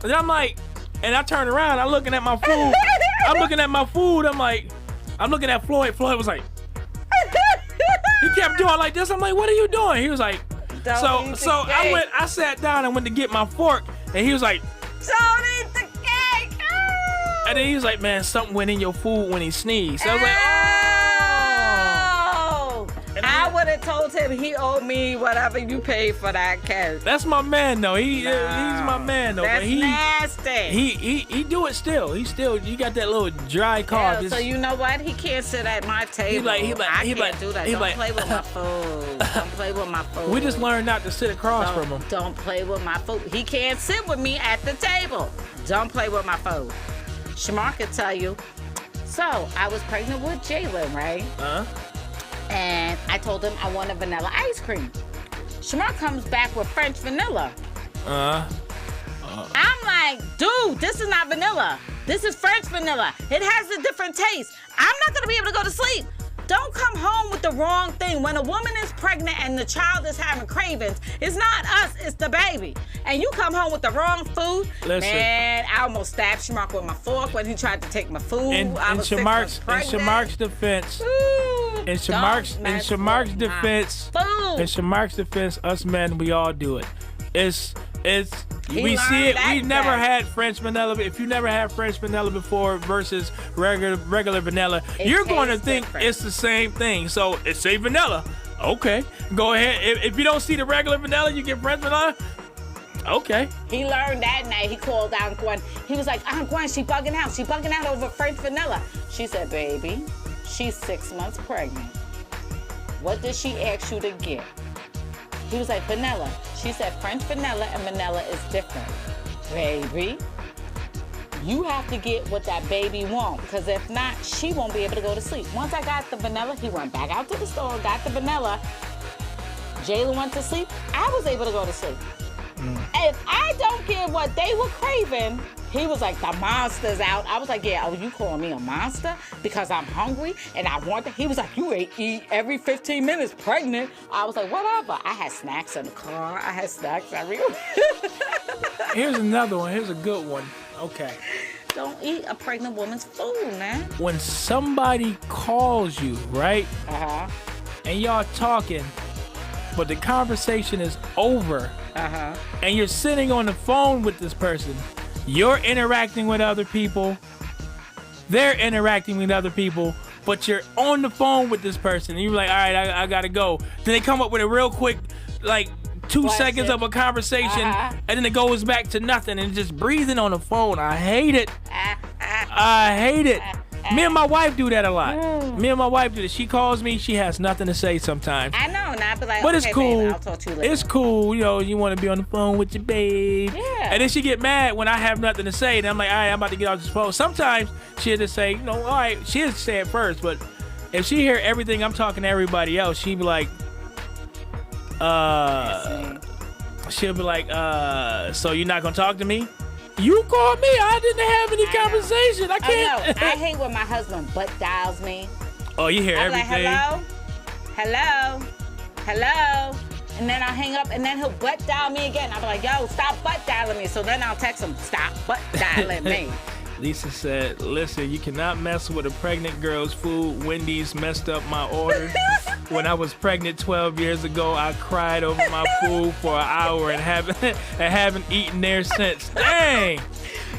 And then I'm like, and I turned around, I'm looking at my food. I'm looking at Floyd. Floyd was like, he kept doing like this. I'm like, what are you doing? He was like, so I sat down and went to get my fork, and he was like, don't eat the cake. And then he was like, man, something went in your food when he sneezed. So I was like, oh. I would have told him he owed me whatever you paid for that cake. That's my man, though. He's my man, though. That's but he, nasty. He do it still. You got that little dry cough. Yeah, so you know what? He can't sit at my table. I can't do that. Don't play with my food. Don't play with my food. We just learned not to sit across from him. Don't play with my food. He can't sit with me at the table. Don't play with my food. Shamar could tell you. So, I was pregnant with Jalen, right? And I told him I wanted vanilla ice cream. Shamar comes back with French vanilla. I'm like, dude, this is not vanilla. This is French vanilla. It has a different taste. I'm not gonna be able to go to sleep. Don't come home with the wrong thing. When a woman is pregnant and the child is having cravings, it's not us, it's the baby. And you come home with the wrong food. Listen. Man, I almost stabbed Shamark with my fork when he tried to take my food. In Shamark's defense, us men, we all do it. We see it. We never had French vanilla. If you never had French vanilla before versus regular vanilla, you're going to think it's the same thing. So it's a vanilla. Okay, go ahead. If you don't see the regular vanilla, you get French vanilla. Okay. He learned that night. He called Aunt Gwen. He was like, Aunt Gwen, she bugging out. She bugging out over French vanilla. She said, baby, she's 6 months pregnant. What did she ask you to get? He was like, vanilla. She said French vanilla and vanilla is different. Baby, you have to get what that baby wants, because if not, she won't be able to go to sleep. Once I got the vanilla, he went back out to the store, got the vanilla. Jalen went to sleep. I was able to go to sleep. If I don't get what they were craving, he was like, the monster's out. I was like, yeah, oh, you calling me a monster because I'm hungry and I want that? He was like, you eat every 15 minutes pregnant. I was like, whatever. I had snacks in the car. I had snacks everywhere. Here's another one. Here's a good one. Okay. Don't eat a pregnant woman's food, man. When somebody calls you, right? And y'all talking, but the conversation is over. And you're sitting on the phone with this person. You're interacting with other people. They're interacting with other people, but you're on the phone with this person. And you're like, all right, I gotta go. Then they come up with a real quick, like 2 seconds of a conversation, and then it goes back to nothing and just breathing on the phone. I hate it. I hate it. Me and my wife do that a lot. Me and my wife do that. She calls me. She has nothing to say sometimes. I know, and I be like, but okay, it's cool. Babe, I'll talk to you later. It's cool. You know, you want to be on the phone with your babe. Yeah. And then she get mad when I have nothing to say. And I'm like, all right, I'm about to get off this phone. Sometimes she'll just say, you know, all right. She'll say it first. But if she hear everything I'm talking to everybody else, she be like, she'll be like, so you're not gonna talk to me? You called me. I didn't have any conversation. I can't. I hate when my husband butt dials me. Oh, you hear I'm everything. like, hello. And then I'll hang up, and then he'll butt dial me again. I'll be like, yo, stop butt dialing me. So then I'll text him, stop butt dialing me. Lisa said, listen, you cannot mess with a pregnant girl's food. Wendy's messed up my order. When I was pregnant 12 years ago, I cried over my food for an hour and haven't eaten there since. Dang!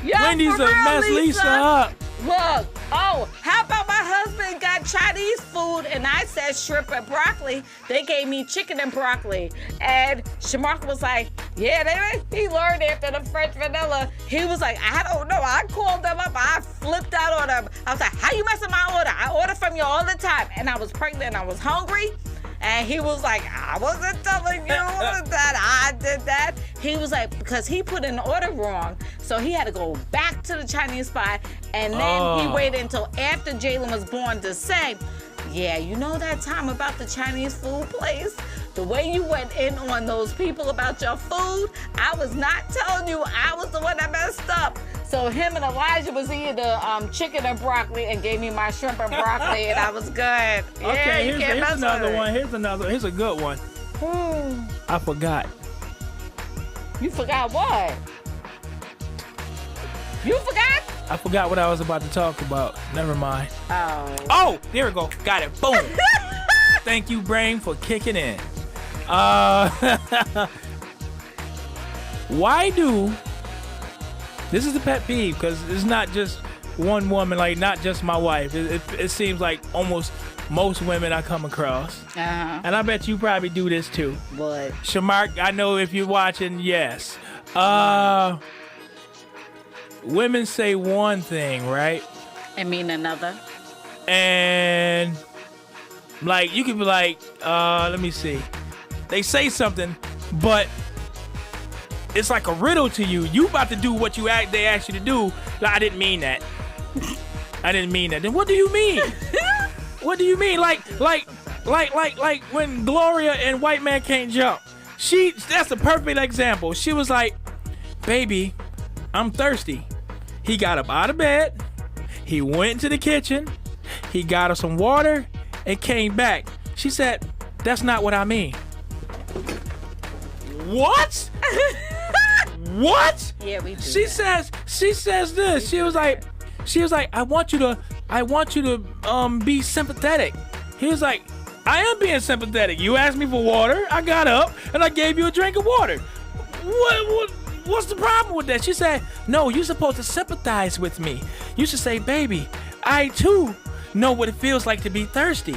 Yo, Wendy's for a real, mess Lisa up. Look, how about my husband got Chinese food and I said shrimp and broccoli? They gave me chicken and broccoli. And Shamark was like, yeah, he learned after the French vanilla. He was like, I don't know. I called them up. I flipped out on them. I was like, how you messing my order? I order from you all the time. And I was pregnant and I was hungry. And he was like, I wasn't telling you that I did that. He was like, because he put in the order wrong. So he had to go back to the Chinese spot. And then he waited until after Jalen was born to say, yeah, you know that time about the Chinese food place? The way you went in on those people about your food, I was not telling you. I was the one that messed up. So him and Elijah was eating the chicken and broccoli and gave me my shrimp and broccoli, and I was good. Okay, here's another one. Here's a good one. I forgot. You forgot what? You forgot? I forgot what I was about to talk about. Never mind. Oh, there we go. Got it. Boom. Thank you, brain, for kicking in. Why do... This is a pet peeve because it's not just one woman, like not just my wife. It seems like almost most women I come across. And I bet you probably do this too. What? Shamark, I know if you're watching, yes. Women say one thing, right? And mean another. And like you could be like, let me see. They say something, but it's like a riddle to you. You about to do what they asked you to do. Like, I didn't mean that. I didn't mean that. Then what do you mean? What do you mean? Like when Gloria and White Man Can't Jump. That's a perfect example. She was like, baby, I'm thirsty. He got up out of bed. He went into the kitchen. He got her some water and came back. She said, that's not what I mean. What? What? Yeah, we do. She says this. She was like, I want you to be sympathetic. He was like, I am being sympathetic. You asked me for water. I got up and I gave you a drink of water. What's the problem with that? She said, no, you're supposed to sympathize with me. You should say, baby, I too know what it feels like to be thirsty.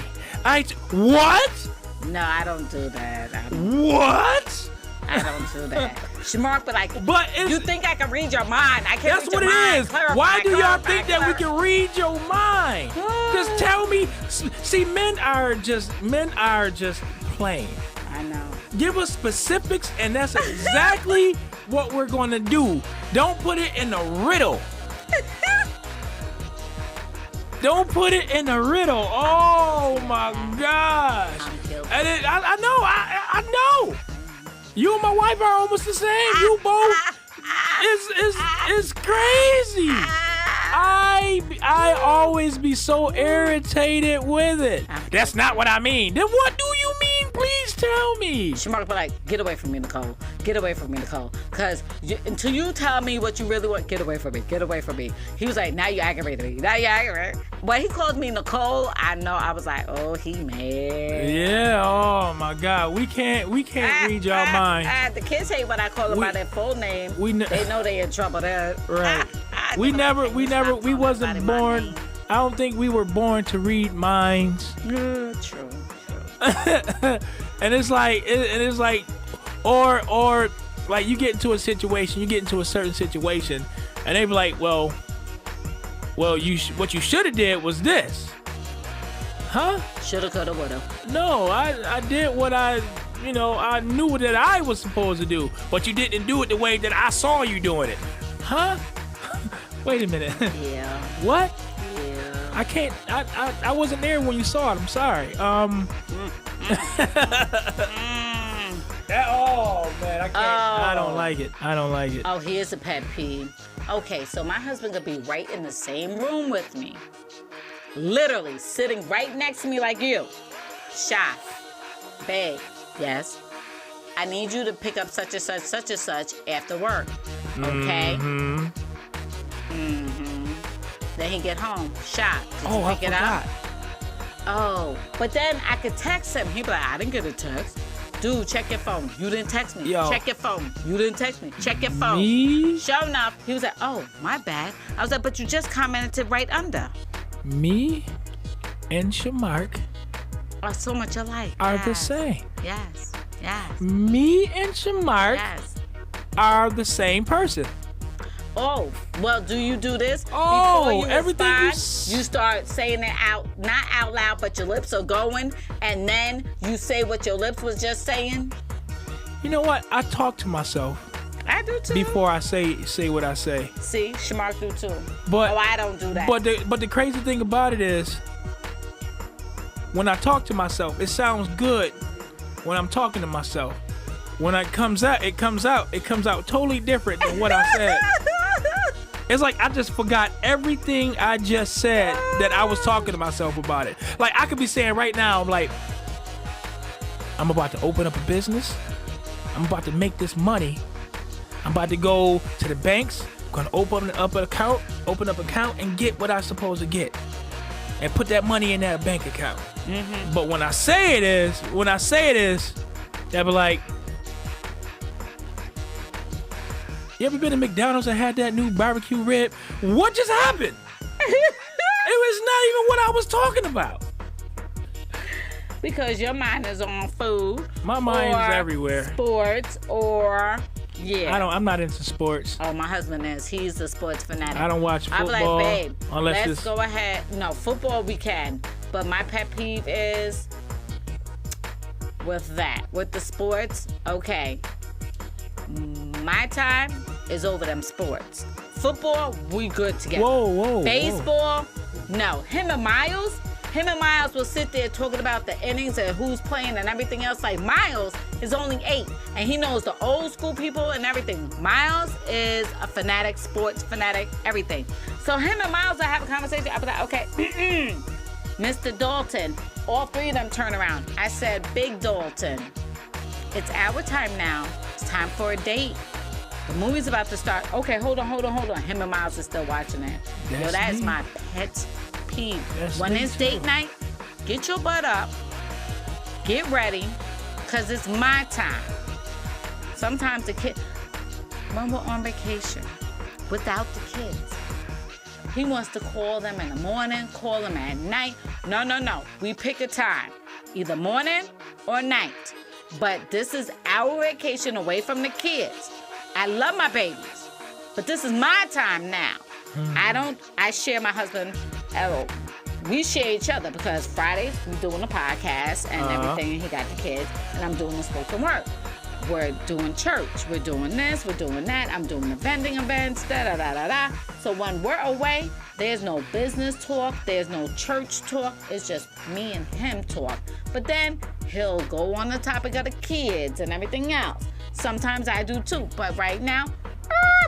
What? No, I don't do that. What? I don't do that. Shamark, but you think I can read your mind? I can't. That's what it is. Why do y'all think that we can read your mind? Just tell me. See, men are just plain. I know. Give us specifics, and that's exactly what we're going to do. Don't put it in a riddle. Don't put it in a riddle. Oh my gosh. And I know. You and my wife are almost the same. You both. It's crazy. I always be so irritated with it. That's not what I mean. Then what do you mean? Please tell me. Shamark be like, get away from me, Nicole. Get away from me, Nicole. Because until you tell me what you really want, get away from me. Get away from me. He was like, now you aggravated me. Now you aggravated. When he called me Nicole, I know I was like, oh, he mad. Yeah. Oh my God. We can't read y'all mind. The kids hate when I call them by their full name. They know they in trouble there. Right. We wasn't born. I don't think we were born to read minds. True. And it's like, or like you get into a certain situation, and they be like, well, what you should have did was this, huh? Shoulda, coulda, woulda. No, I did what I knew that I was supposed to do, but you didn't do it the way that I saw you doing it, huh? Wait a minute. Yeah. What? Yeah. I can't. I wasn't there when you saw it. I'm sorry. Oh man, I can't. I don't like it. I don't like it. Oh, here's a pet peeve. Okay, so my husband could be right in the same room with me. Literally sitting right next to me like you. Shy. Babe, yes. I need you to pick up such and such after work. Okay? Mm-hmm. Then he get home. Shy. Did you pick it up? Oh, but then I could text him. He'd be like, I didn't get a text. Dude, check your phone. You didn't text me. Yo. Check your phone. You didn't text me. Check your phone. Me? Sure enough, he was like, oh, my bad. I was like, but you just commented right under. Me and Shamark Are so much alike. are the same. Yes. Yes. Me and Shamark Yes. are the same person. Oh, well, do you do this? Oh, Before you everything you respond, you start saying it out, not out loud, but your lips are going, and then you say what your lips was just saying? You know what? I talk to myself I do too. before I say what I say. See, Shamark do too. But I don't do that. But the crazy thing about it is, when I talk to myself, it sounds good when I'm talking to myself. When it comes out totally different than what I said. It's like I just forgot everything I just said that I was talking to myself about it. Like I could be saying right now, I'm like, I'm about to open up a business. I'm about to make this money. I'm about to go to the banks. I'm gonna open up an account and get what I'm supposed to get. And put that money in that bank account. Mm-hmm. But when I say it is, they'll be like, you ever been to McDonald's and had that new barbecue rib? What just happened? It was not even what I was talking about. Because your mind is on food. My mind is everywhere. Sports or I'm not into sports. Oh, my husband is. He's a sports fanatic. I don't watch football. I'm like, babe, unless let's go ahead. No, football we can. But my pet peeve is with the sports, okay. My time is over them sports. Football, we good together. Whoa. Baseball, no. Him and Miles will sit there talking about the innings and who's playing and everything else. Like, Miles is only 8, and he knows the old school people and everything. Miles is a fanatic, sports fanatic, everything. So him and Miles will have a conversation. I'll be like, okay, Mr. Dalton. All 3 of them turn around. I said, Big Dalton, it's our time now. It's time for a date. The movie's about to start. Okay, hold on. Him and Miles are still watching it. Yo, that is my pet peeve. When it's date night, get your butt up, get ready, because it's my time. Sometimes when we're on vacation without the kids, he wants to call them in the morning, call them at night. No. We pick a time, either morning or night. But this is our vacation away from the kids. I love my babies, but this is my time now. I share my husband. We share each other because Fridays we're doing a podcast and everything, and he got the kids, and I'm doing the spoken word. We're doing church. We're doing this. We're doing that. I'm doing the vending events. Da. So when we're away, there's no business talk. There's no church talk. It's just me and him talk. But then he'll go on the topic of the kids and everything else. Sometimes I do too. But right now,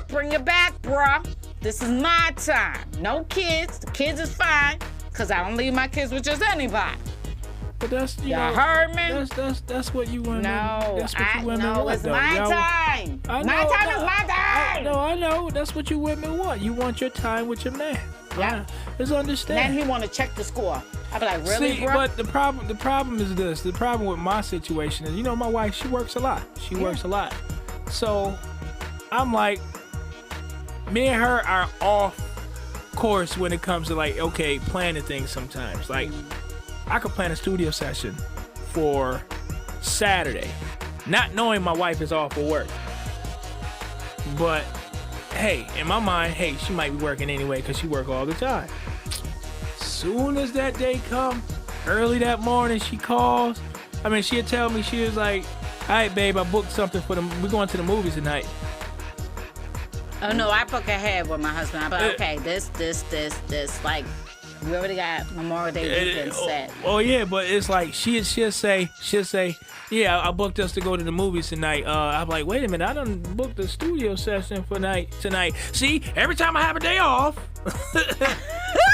bring it back, bruh. This is my time. No kids. The kids is fine because I don't leave my kids with just anybody. But that's you heard me. That's what you women. No, that's what you women no, want. It's my time. My time is my time. I know. That's what you women want. You want your time with your man. Yeah, it's understand. Then he want to check the score. I be like, really, See, bro? but the problem is this. The problem with my situation is, my wife, she works a lot. Works a lot. So I'm like, me and her are off course when it comes to planning things sometimes. Like, I could plan a studio session for Saturday, not knowing my wife is off for work. But, hey, in my mind, she might be working anyway because she work all the time. Soon as that day come, early that morning, she calls. She'll tell me, she was like, all right, babe, I booked something we're going to the movies tonight. Oh, no, I book ahead with my husband. I'm like, okay, this. Like, We already got Memorial Day weekend set. Oh yeah, but it's like she'll say, yeah, I booked us to go to the movies tonight. I'm like, wait a minute, I done booked a studio session for tonight. See, every time I have a day off,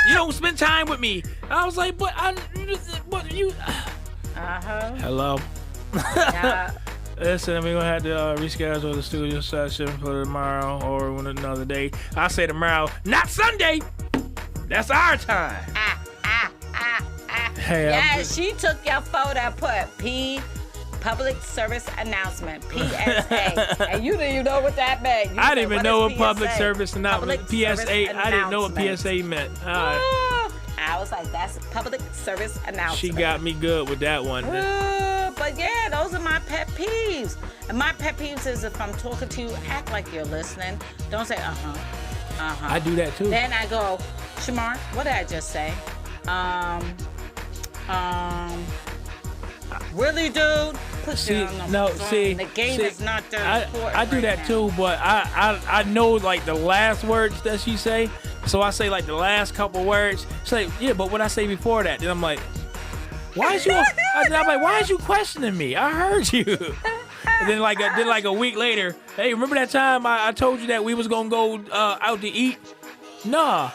you don't spend time with me. I was like, but you. Hello. Yeah. Listen, we're gonna have to reschedule the studio session for tomorrow or another day. I say tomorrow, not Sunday. That's our time. Hey, yeah, she took your photo and put P, public service announcement, PSA. And you didn't even know what that meant. I didn't even know what public service announcement, PSA. I didn't know what PSA meant. I was like, that's public service announcement. She got me good with that one. But yeah, those are my pet peeves. And my pet peeves is if I'm talking to you, act like you're listening. Don't say I do that too. Then I go, Shamar, what did I just say? Really, dude? Put you on the phone. The game is not that important. I do that too, but I know like the last words that she say. So I say like the last couple words. She's like, yeah, but what I say before that, then I'm like, why is you? I'm like, why is you questioning me? I heard you. And then like a week later, hey, remember that time I told you that we was gonna go out to eat? Nah.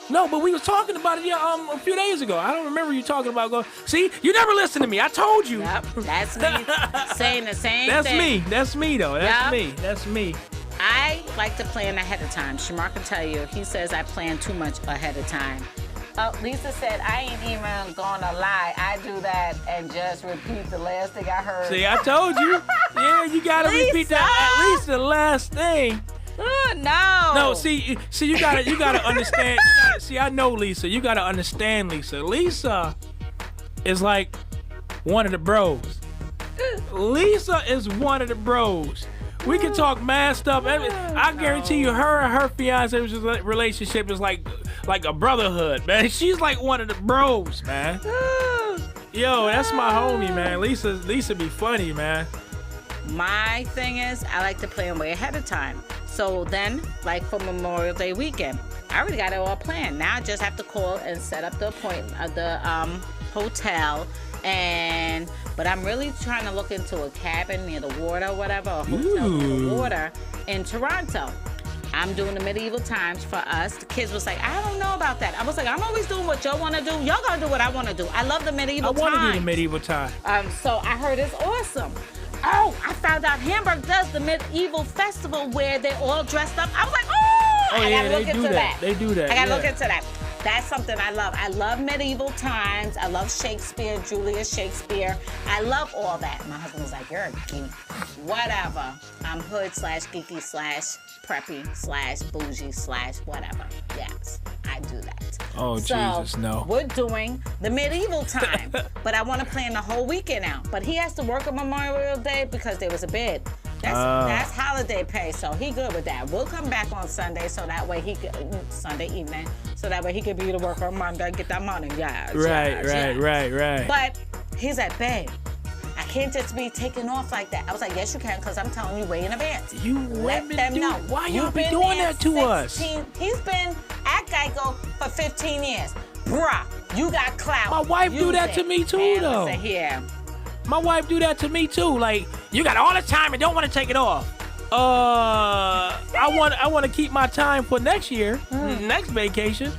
No, but we was talking about it a few days ago. I don't remember you talking about going. See, you never listen to me. I told you. Yep, that's me saying the same thing. That's me. That's me though. That's me. I like to plan ahead of time. Shamar can tell you. He says I plan too much ahead of time. Lisa said, I ain't even gonna lie. I do that and just repeat the last thing I heard. See, I told you. Yeah, you gotta repeat that at least the last thing. No. No, see, you gotta understand. See, I know Lisa. You gotta understand Lisa. Lisa is like one of the bros. Lisa is one of the bros. We can talk mad stuff. I guarantee you, her and her fiance's relationship is like a brotherhood, man. She's like one of the bros, man. Yo, that's my homie, man. Lisa be funny, man. My thing is, I like to plan way ahead of time. So then, like for Memorial Day weekend, I already got it all planned. Now I just have to call and set up the appointment of the hotel. But I'm really trying to look into a cabin near the water or whatever, a hotel near the water in Toronto. I'm doing the medieval times for us. The kids was like, I don't know about that. I was like, I'm always doing what y'all want to do. Y'all gonna do what I want to do. I love the medieval times. I want to do the medieval time. So I heard it's awesome. Oh, I found out Hamburg does the medieval festival where they're all dressed up. I was like, I gotta look into that. They do that. I gotta look into that. That's something I love. I love medieval times. I love Shakespeare, Julius Shakespeare. I love all that. My husband was like, you're a geek. Whatever. I'm hood / geeky / preppy / bougie / whatever. Yes, I do that. Oh, Jesus, no. We're doing the medieval time, but I want to plan the whole weekend out. But he has to work on Memorial Day because there was a bid. That's holiday pay, so he good with that. We'll come back on Sunday so that way he could, Sunday evening, so that way he could be to work on Monday and get that money. Right. But he's like, babe, I can't just be taking off like that. I was like, yes, you can, because I'm telling you way in advance. You let them know. Why y'all be doing that to us? He's been at Geico for 15 years. Bruh, you got clout. My wife do that to me too, though. Listen here. My wife do that to me too. Like, you got all the time and don't want to take it off. I want to keep my time for next year, next vacation.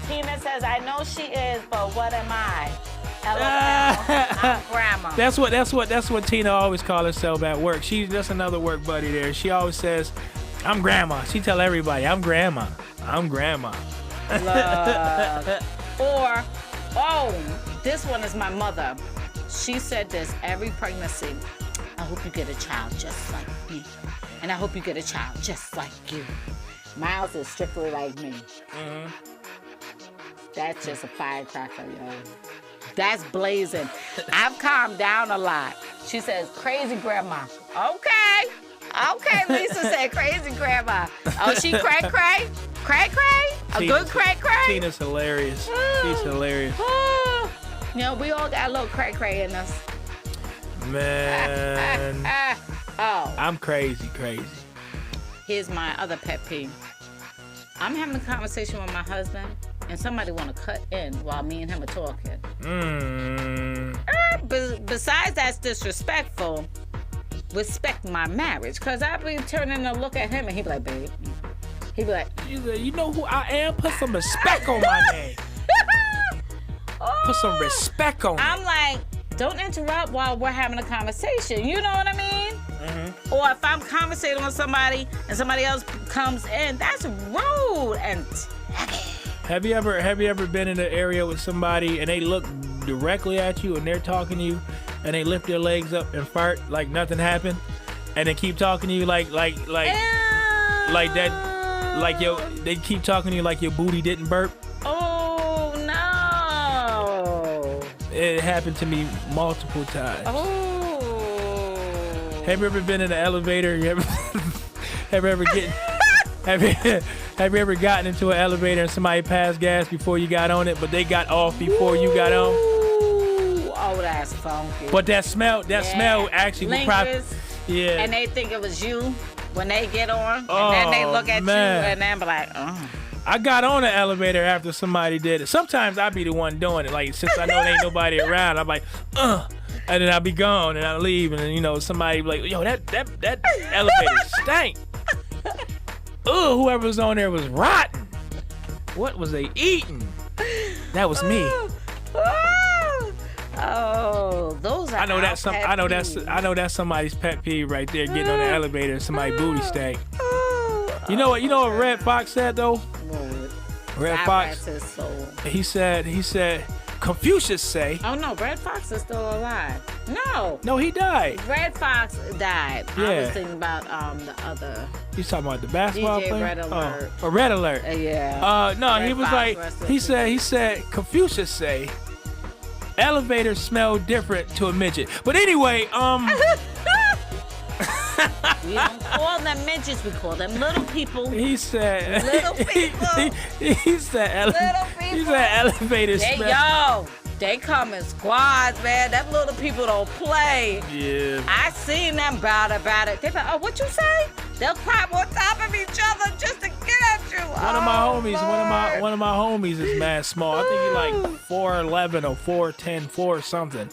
Tina says, I know she is, but what am I? I'm grandma. That's what Tina always calls herself at work. She's just another work buddy there. She always says, I'm grandma. She tell everybody, I'm grandma. I'm grandma. Or, this one is my mother. She said this every pregnancy. I hope you get a child just like me. And I hope you get a child just like you. Miles is strictly like me. Mm-hmm. That's just a firecracker, yo. That's blazing. I've calmed down a lot. She says, crazy grandma. Okay, Lisa said crazy grandma. Oh, she cray-cray? Cray-cray? A good cray-cray? Tina's hilarious. She's hilarious. You know, we all got a little cray-cray in us. Man. I'm crazy. Here's my other pet peeve. I'm having a conversation with my husband, and somebody want to cut in while me and him are talking. Besides that's disrespectful, respect my marriage. Because I be turning to look at him and he be like, babe. He be like, you know who I am? Put some respect on my name. Put some respect on I'm it. like, don't interrupt while we're having a conversation. You know what I mean? Mm-hmm. Or if I'm conversating with somebody and somebody else comes in, that's rude and tacky. Have you ever been in an area with somebody and they look directly at you and they're talking to you and they lift their legs up and fart like nothing happened and they keep talking to you like that, like they keep talking to you like your booty didn't burp? Oh no! It happened to me multiple times. Oh. Have you ever been in an elevator? Have you ever gotten into an elevator and somebody passed gas before you got on it, but they got off before you got on? Ooh. Oh, that's funky. But that smell actually would probably, yeah. And they think it was you when they get on, and then they look at man. you and then be like, oh. I got on the elevator after somebody did it. Sometimes I be the one doing it. Like, since I know there ain't nobody around, I'm like, and then I'll be gone and I'll leave, and then, you know, somebody be like, yo, that elevator stank. Ugh, whoever was on there was rotten. What was they eating? That was me. Oh, those are I know that's somebody's pet peeve right there, getting on the elevator and somebody's booty stank. You know what Red Fox said though? Red Fox. He said Confucius say. Oh no, Red Fox is still alive. No, he died. Red Fox died. Yeah. I was thinking about the other. You talking about the basketball DJ player? Red Alert. Oh, Red Alert. Yeah. No, Red he was Fox, like, he said Confucius say, elevators smell different to a midget. But anyway, We don't call them midgets, we call them little people. he said, Little people. he said, Little people. He said elevators smell. They come in squads, man. Them little people don't play. Yeah. I seen them about it. They like, oh, what you say? They'll climb on top of each other just to get at you. One of my homies is mad small. I think he like 4'11" or 4'10", 4 something.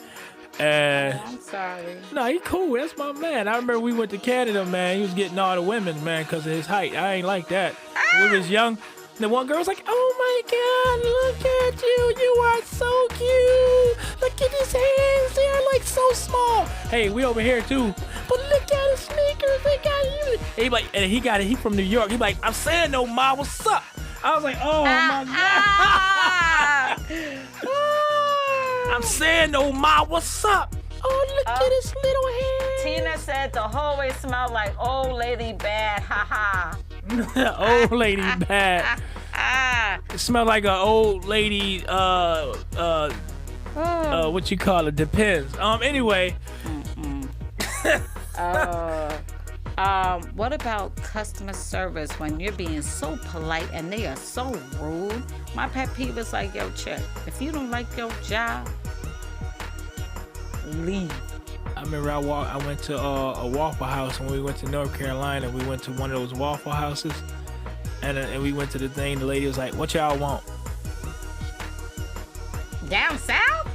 I'm sorry. No, he cool. That's my man. I remember we went to Canada, man. He was getting all the women, man, because of his height. I ain't like that. When we was young, the one girl was like, oh my God, look at you. You are so cute. Look at his hands. They are like so small. Hey, we over here too. But look at his sneakers. They got you. He like, and he from New York. He like, I'm saying no, ma, what's up? I was like, oh my God. I'm saying no, ma, what's up? Oh, look at his little hand. Tina said the hallway smelled like old lady bad. Ha ha. Old lady bad. It smelled like an old lady, what you call it, depends. Anyway. What about customer service when you're being so polite and they are so rude? My pet peeve is like, yo, chick, if you don't like your job, leave. I remember I went to a Waffle House when we went to North Carolina. We went to one of those Waffle Houses, and we went to the thing. The lady was like, "What y'all want?" Down south?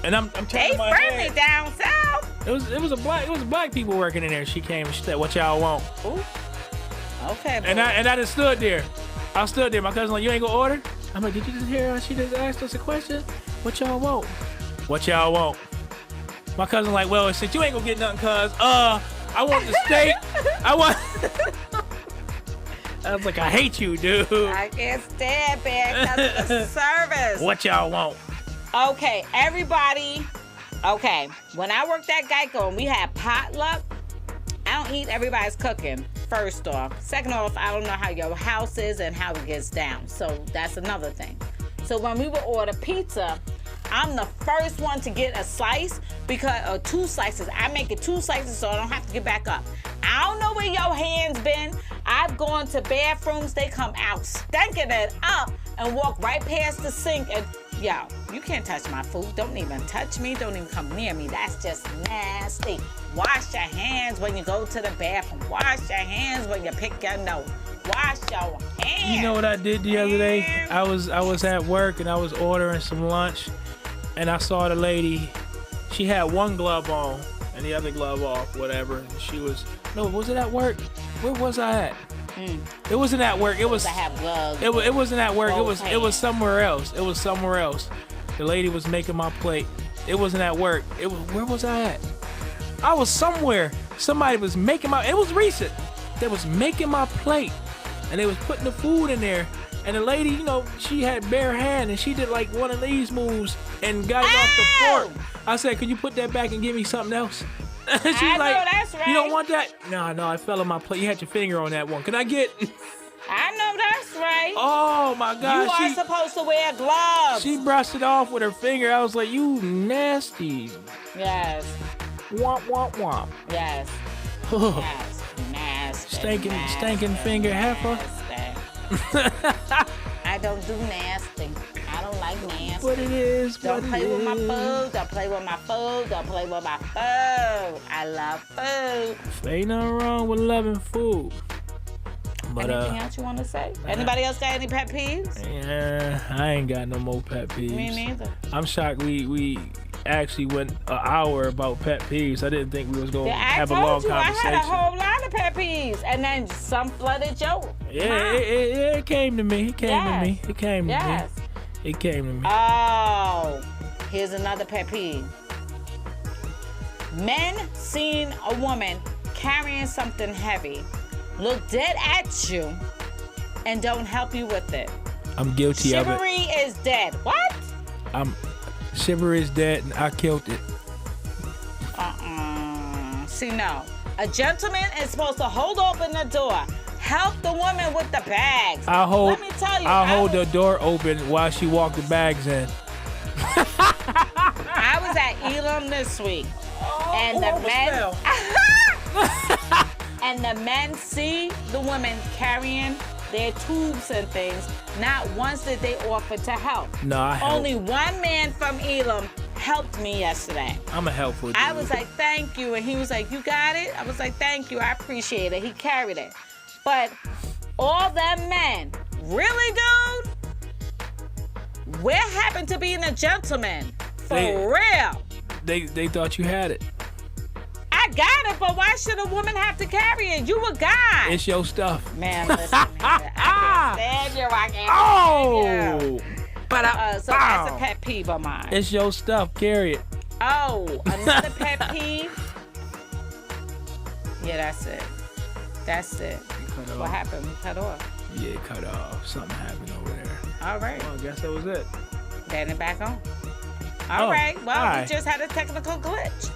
And I'm They my friendly head. down south. It was black people working in there. She came and she said, "What y'all want?" Ooh. Okay. Boy. And I just stood there. I stood there. My cousin like, "You ain't gonna order?" I'm like, "Did you just hear her? She just asked us a question. What y'all want? What y'all want?" My cousin like, "Well, since you ain't gonna get nothing, cuz, I want the steak. I was like, I hate you, dude. I can't stand bad customer service. What y'all want? Okay, everybody. Okay, when I worked at Geico and we had potluck, I don't eat everybody's cooking, first off. Second off, I don't know how your house is and how it gets down. So that's another thing. So when we would order pizza, I'm the first one to get a slice or 2 slices. I make it 2 slices so I don't have to get back up. I don't know where your hands been. I've gone to bathrooms, they come out stinking it up and walk right past the sink and, yo, you can't touch my food. Don't even touch me. Don't even come near me. That's just nasty. Wash your hands when you go to the bathroom. Wash your hands when you pick your nose. Wash your hands. You know what I did the other day? I was at work and I was ordering some lunch, and I saw the lady. She had one glove on and the other glove off, whatever. And she was was it at work? Where was I at? It wasn't at work. It was. I have gloves. It wasn't at work. Both It was hands. somewhere else. It was somewhere else. The lady was making my plate. It wasn't at work. Where was I at? I was somewhere. Somebody was making it was recent. They was making my plate, and they was putting the food in there. And the lady, she had bare hand, and she did like one of these moves and got it off the fork. I said, "Could you put that back and give me something else?" She's I know like, that's right. "You don't want that?" No, I fell on my plate. You had your finger on that one. Can I get? I know that's right. Oh my You God! are supposed to wear gloves. She brushed it off with her finger. I was like, "You nasty." Yes. Womp womp womp. Yes. Yes. Nasty. Stinking finger heifer. Nasty. I don't do nasty. I don't like nasty. But it is. Don't play with my food. Don't play with my food. Don't play with my food. I love food. Ain't nothing wrong with loving food. But Anything else you want to say? Anybody else got any pet peeves? yeah, I ain't got no more pet peeves. Me neither. I'm shocked we actually went an hour about pet peeves. I didn't think we was gonna I have a told long you conversation. I had a whole lot of pet peeves, and then some flooded your Yeah, mouth. it came to me. It came to me. It came to Yes. me. It came to me. Oh, here's another pet peeve. Men seeing a woman carrying something heavy, look dead at you, and don't help you with it. I'm guilty of it. Chivalry is dead. What? Chivalry is dead, and I killed it. See, no. A gentleman is supposed to hold open the door, help the woman with the bags. Let me tell you, I'll hold the door open while she walk the bags in. I was at Elam this week, and the men and the men see the women carrying their tubes and things. Not once did they offer to help. No, I help. Only one man from Elam helped me yesterday. I'm a helpful dude. I was like, "Thank you," and he was like, "You got it?" I was like, "Thank you, I appreciate it." He carried it, but all them men, really, dude? Where happened to being a gentleman? For real. They thought you had it. I got it, but why should a woman have to carry it? You a guy. It's your stuff. Man, listen, man, I can't stand you. I can't stand you. But So that's a pet peeve of mine. it's your stuff. Carry it. Oh, another pet peeve? Yeah, that's it. That's it. Cut What off. happened? We cut off. Yeah, cut off. Something happened over there. All right. Well, I guess that was it. Then it back on. All right. Well, hi. we just had a technical glitch.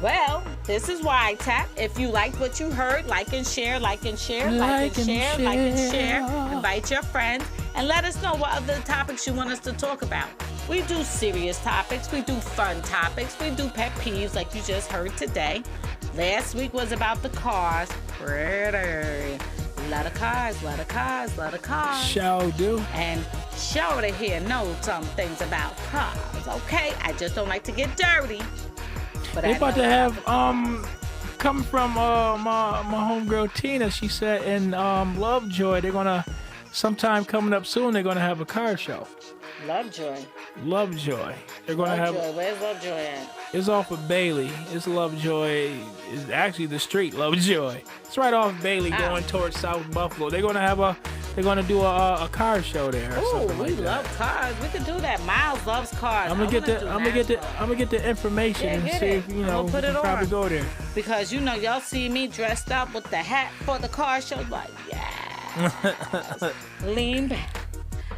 Well, this is WYTAP. If you liked what you heard, like and share, like and share, like and share, like and share. Invite your friends and let us know what other topics you want us to talk about. We do serious topics. We do fun topics. We do pet peeves like you just heard today. Last week was about the cars. Pretty. Lot of cars, lot of cars, lot of cars. Shall do. And Shorty here knows some things about cars, okay? I just don't like to get dirty. But They I about know to have how coming from my homegirl Tina. She said in Lovejoy they're gonna sometime coming up soon. They're gonna have a car show. Lovejoy. Lovejoy. They're gonna have. Lovejoy. Where's Lovejoy at? It's off of Bailey. It's Lovejoy. It's actually the street Lovejoy. It's right off Bailey going towards South Buffalo. They're gonna have They're gonna do a car show there or Ooh, something we like love that. cars. We could do that. Miles loves cars. I'm gonna get the NASCAR. information Yeah, and get see it. if I'ma we put can it probably on. go there. Because y'all see me dressed up with the hat for the car show, like yeah. Lean back.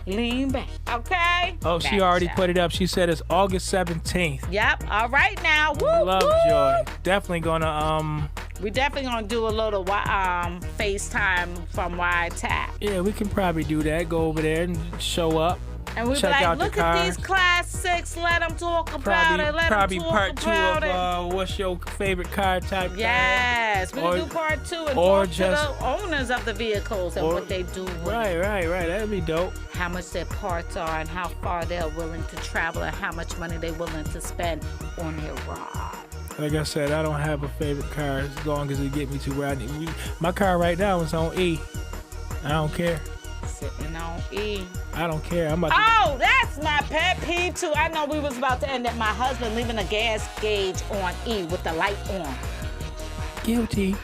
Lean back. Okay? Oh, she Back already shot. put it up. She said it's August 17th. Yep. All right now. Woo, Lovejoy. woo. Definitely gonna We definitely gonna do a little FaceTime from WYTAP. yeah, we can probably do that. Go over there and show up. And we be Check like, out the look at these cars. Class 6. Let them talk about Probably it. Let probably them talk part 2 about it. of what's your favorite car type. Yes, we Or- can do part 2 and or talk just- to the owners of the vehicles and or- what they do with Right. it. That'd be dope. How much their parts are and how far they're willing to travel and how much money they're willing to spend on their ride. Like I said, I don't have a favorite car as long as it get me to where I need. My car right now is on E. I don't care. Sitting on E. I don't care. I'm about to. Oh, that's my pet peeve too. I know we was about to end at my husband leaving a gas gauge on E with the light on. Guilty.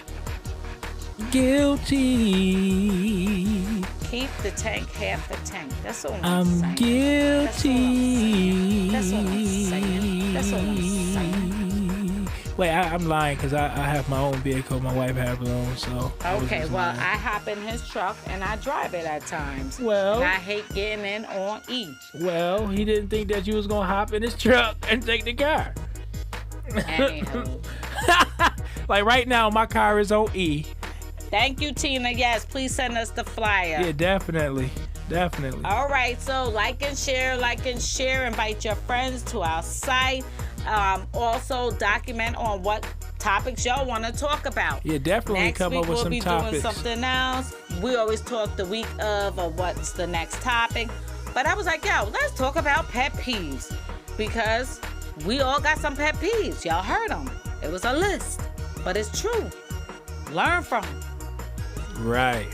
Guilty. Keep the tank half the tank. That's all I'm I'm saying. guilty. That's all I'm saying. That's all I'm saying. Wait, I'm lying because I have my own vehicle. My wife has her own, so. I was Okay, just well, lying. I hop in his truck and I drive it at times. Well. And I hate getting in on E. Well, he didn't think that you was gonna hop in his truck and take the car. Anywho. Like right now, my car is on E. Thank you, Tina. Yes, please send us the flyer. Yeah, definitely. Definitely. All right, so like and share. Invite your friends to our site. Also, document on what topics y'all want to talk about. Yeah, definitely Next come week up with we'll some be topics. doing something else. We always talk the week of or what's the next topic. But I was like, yo, let's talk about pet peeves because we all got some pet peeves. Y'all heard them. It was a list, but it's true. Learn from them. Right.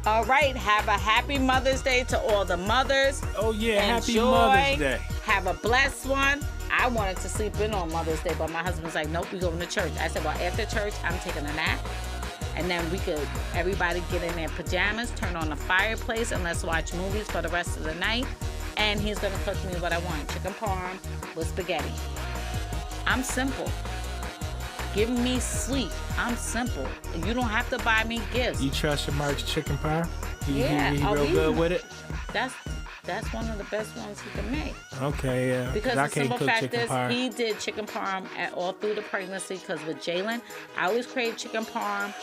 All right, have a happy Mother's Day to all the mothers. Oh yeah, happy Enjoy. Mother's Day. Have a blessed one. I wanted to sleep in on Mother's Day, but my husband's like, nope, we going to church. I said, well, after church, I'm taking a nap. And then we could, everybody get in their pajamas, turn on the fireplace, and let's watch movies for the rest of the night. And he's going to cook me what I want, chicken parm with spaghetti. I'm simple. Give me sleep. I'm simple. You don't have to buy me gifts. You trust your Mark's chicken pie? He Yeah. real good with it? That's one of the best ones he can make. Okay, yeah. Because I the can't simple cook fact chicken is, pie. he did chicken parm all through the pregnancy. Because with Jalen, I always crave chicken parm.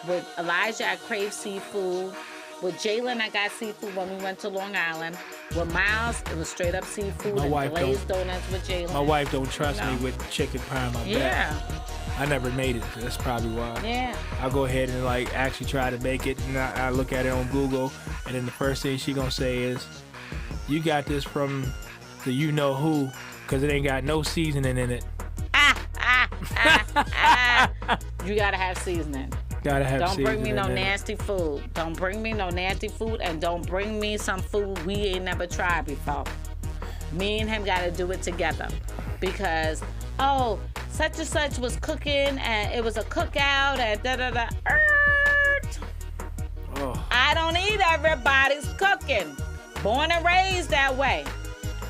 With Elijah, I crave seafood. With Jalen, I got seafood when we went to Long Island. With Miles, it was straight up seafood My and wife glazed donuts with Jalen. My wife don't trust No. me with chicken pie in my Yeah, back. I never made it. That's probably why. yeah. I'll go ahead and like actually try to make it, and I look at it on Google, and then the first thing she gonna say is, "You got this from the you know who, because it ain't got no seasoning in it." You gotta have seasoning. Gotta have Don't seasoning bring me no in it. nasty food. Don't bring me no nasty food, and don't bring me some food we ain't never tried before. Me and him gotta do it together. Because, oh, such and such was cooking, and it was a cookout, and da-da-da. Oh. I don't eat everybody's cooking. Born and raised that way.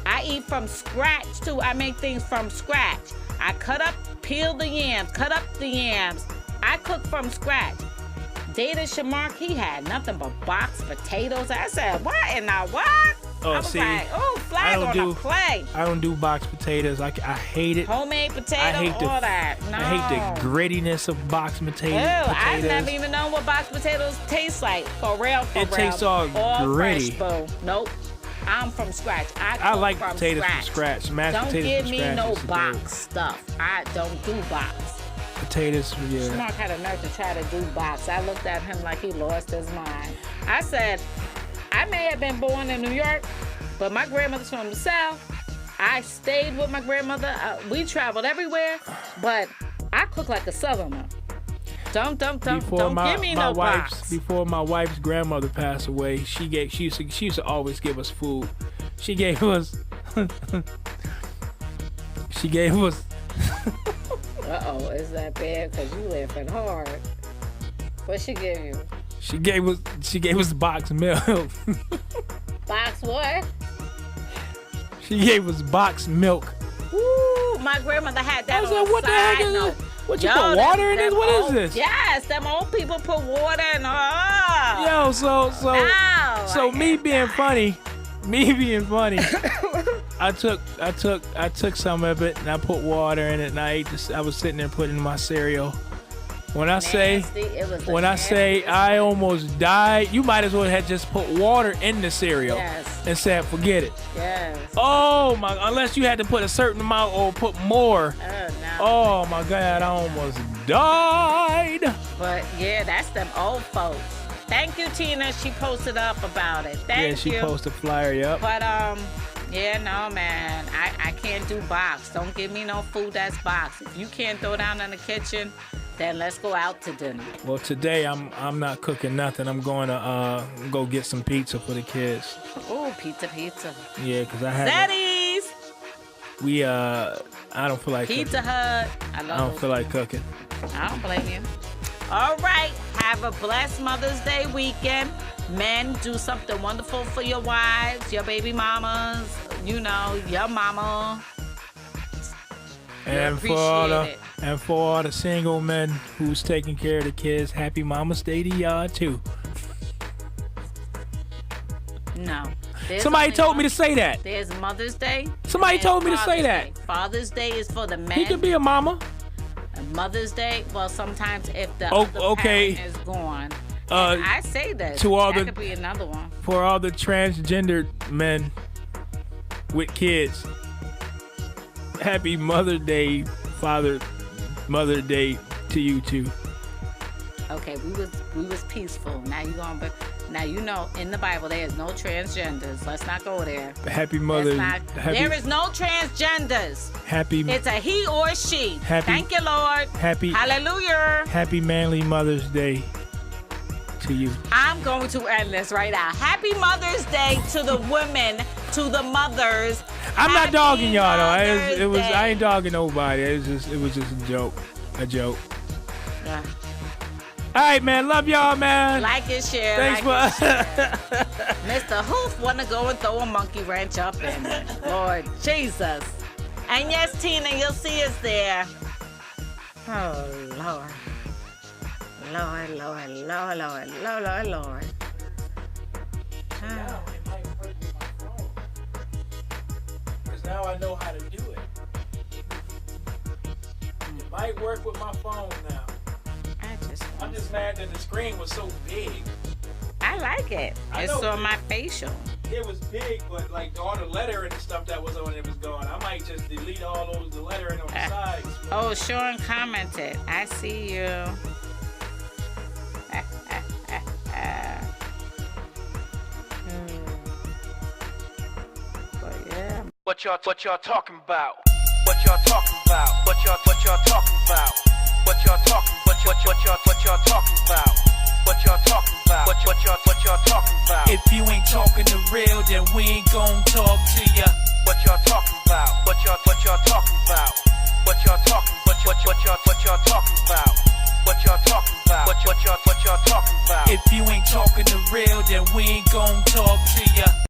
I eat from scratch, too. I make things from scratch. I peel the yams, cut up the yams. I cook from scratch. Data Shamark, he had nothing but boxed potatoes. I said, what in the what? Oh, I was see, like, oh, flag on the play. I don't do boxed potatoes. I hate it. Homemade potato, I hate all that. No. I hate the grittiness of boxed potatoes. Ew, I never even known what boxed potatoes taste like. For real, It tastes all gritty. Fresh, boo. Nope. I'm from scratch. I I cook like from potatoes scratch. from scratch. Mashed Don't potatoes give from me scratch no is good. box stuff. I don't do box. Potatoes, yeah. Mark had a nerve to try to do box. I looked at him like he lost his mind. I said, I may have been born in New York, but my grandmother's from the South. I stayed with my grandmother. We traveled everywhere, but I cook like a Southerner. Don't give me no box. Before my wife's grandmother passed away, she used to always give us food. She gave us Uh-oh, is that bad? Because you laughing hard. What she give you? She gave us boxed milk. Box what? She gave us boxed milk. Ooh, my grandmother had that I was on like, what the heck side is note. this? What, you Yo, put water in them this? What is old- this? Yes, them old people put water in. Yo, so No, me being funny, I took some of it and I put water in it and I ate this. I was sitting there putting it in my cereal. When I say I almost died, you might as well have just put water in the cereal and said forget it. Yes. Oh my! Unless you had to put a certain amount or put more. Oh, no. Oh my God! I almost died. But yeah, that's them old folks. Thank you, Tina. She posted up about it. Thank Yeah, she you. posted a flyer. Yep. But yeah, no, man. I can't do box. Don't give me no food that's boxed. If you can't throw down in the kitchen, Then let's go out to dinner. Well, today I'm not cooking nothing. I'm going to go get some pizza for the kids. Ooh, pizza. Yeah, because I had Zeddy's. I don't feel like Pizza cooking. Hut. I I love don't those. feel like cooking. I don't blame you. All right. Have a blessed Mother's Day weekend. Men, do something wonderful for your wives, your baby mamas, you know, your mama. And appreciate for all the single men who's taking care of the kids, happy Mama's Day to y'all too. No. There's Somebody only told me one- to say that. There's Mother's Day. Somebody and there's told me to say Father's that. Day. Father's Day is for the men. He could be a mama. And Mother's Day, well, sometimes if the Oh, other okay. parent is gone. Uh, And I say that. to all that the- could be another one. For all the transgender men with kids, happy Mother Day, Mother Day to you too. Okay, we was peaceful. Now you know in the Bible there is no transgenders. Let's not go there. Happy Mother. There is no transgenders. Happy It's a he or she. Happy- Thank you, Lord. Happy Hallelujah. Happy Manly Mother's Day to you. I'm going to end this right now. Happy Mother's Day to the women, to the mothers. I'm not Happy dogging y'all though. Mother's Day. I ain't dogging nobody. It was just a joke. Yeah. All right, man. Love y'all, man. Like and share. Thanks like for. Mr. Hoof wanna go and throw a monkey wrench up in it. Lord Jesus. And yes, Tina, you'll see us there. Oh, Lord. Lord. Ah. Because now I know how to do it. It might work with my phone now. I'm just mad that the screen was so big. I like it. I It's know. on my facial. It was big, but like all the lettering and stuff that was on it was gone. I might just delete all the lettering on the sides. Oh, Sean commented. I see you. But yeah. What y'all talking about? What y'all talking about? What y'all talking about? What y'all talking? What y'all talking about? What y'all talking about? What y'all talking about? If you ain't talking the real, then we ain't gon' talk to ya. What y'all talking about? What y'all talking about? What y'all talking? What y'all talking about? What y'all talking about? What y'all talking about? If you ain't talking the real, then we ain't gon' talk to ya.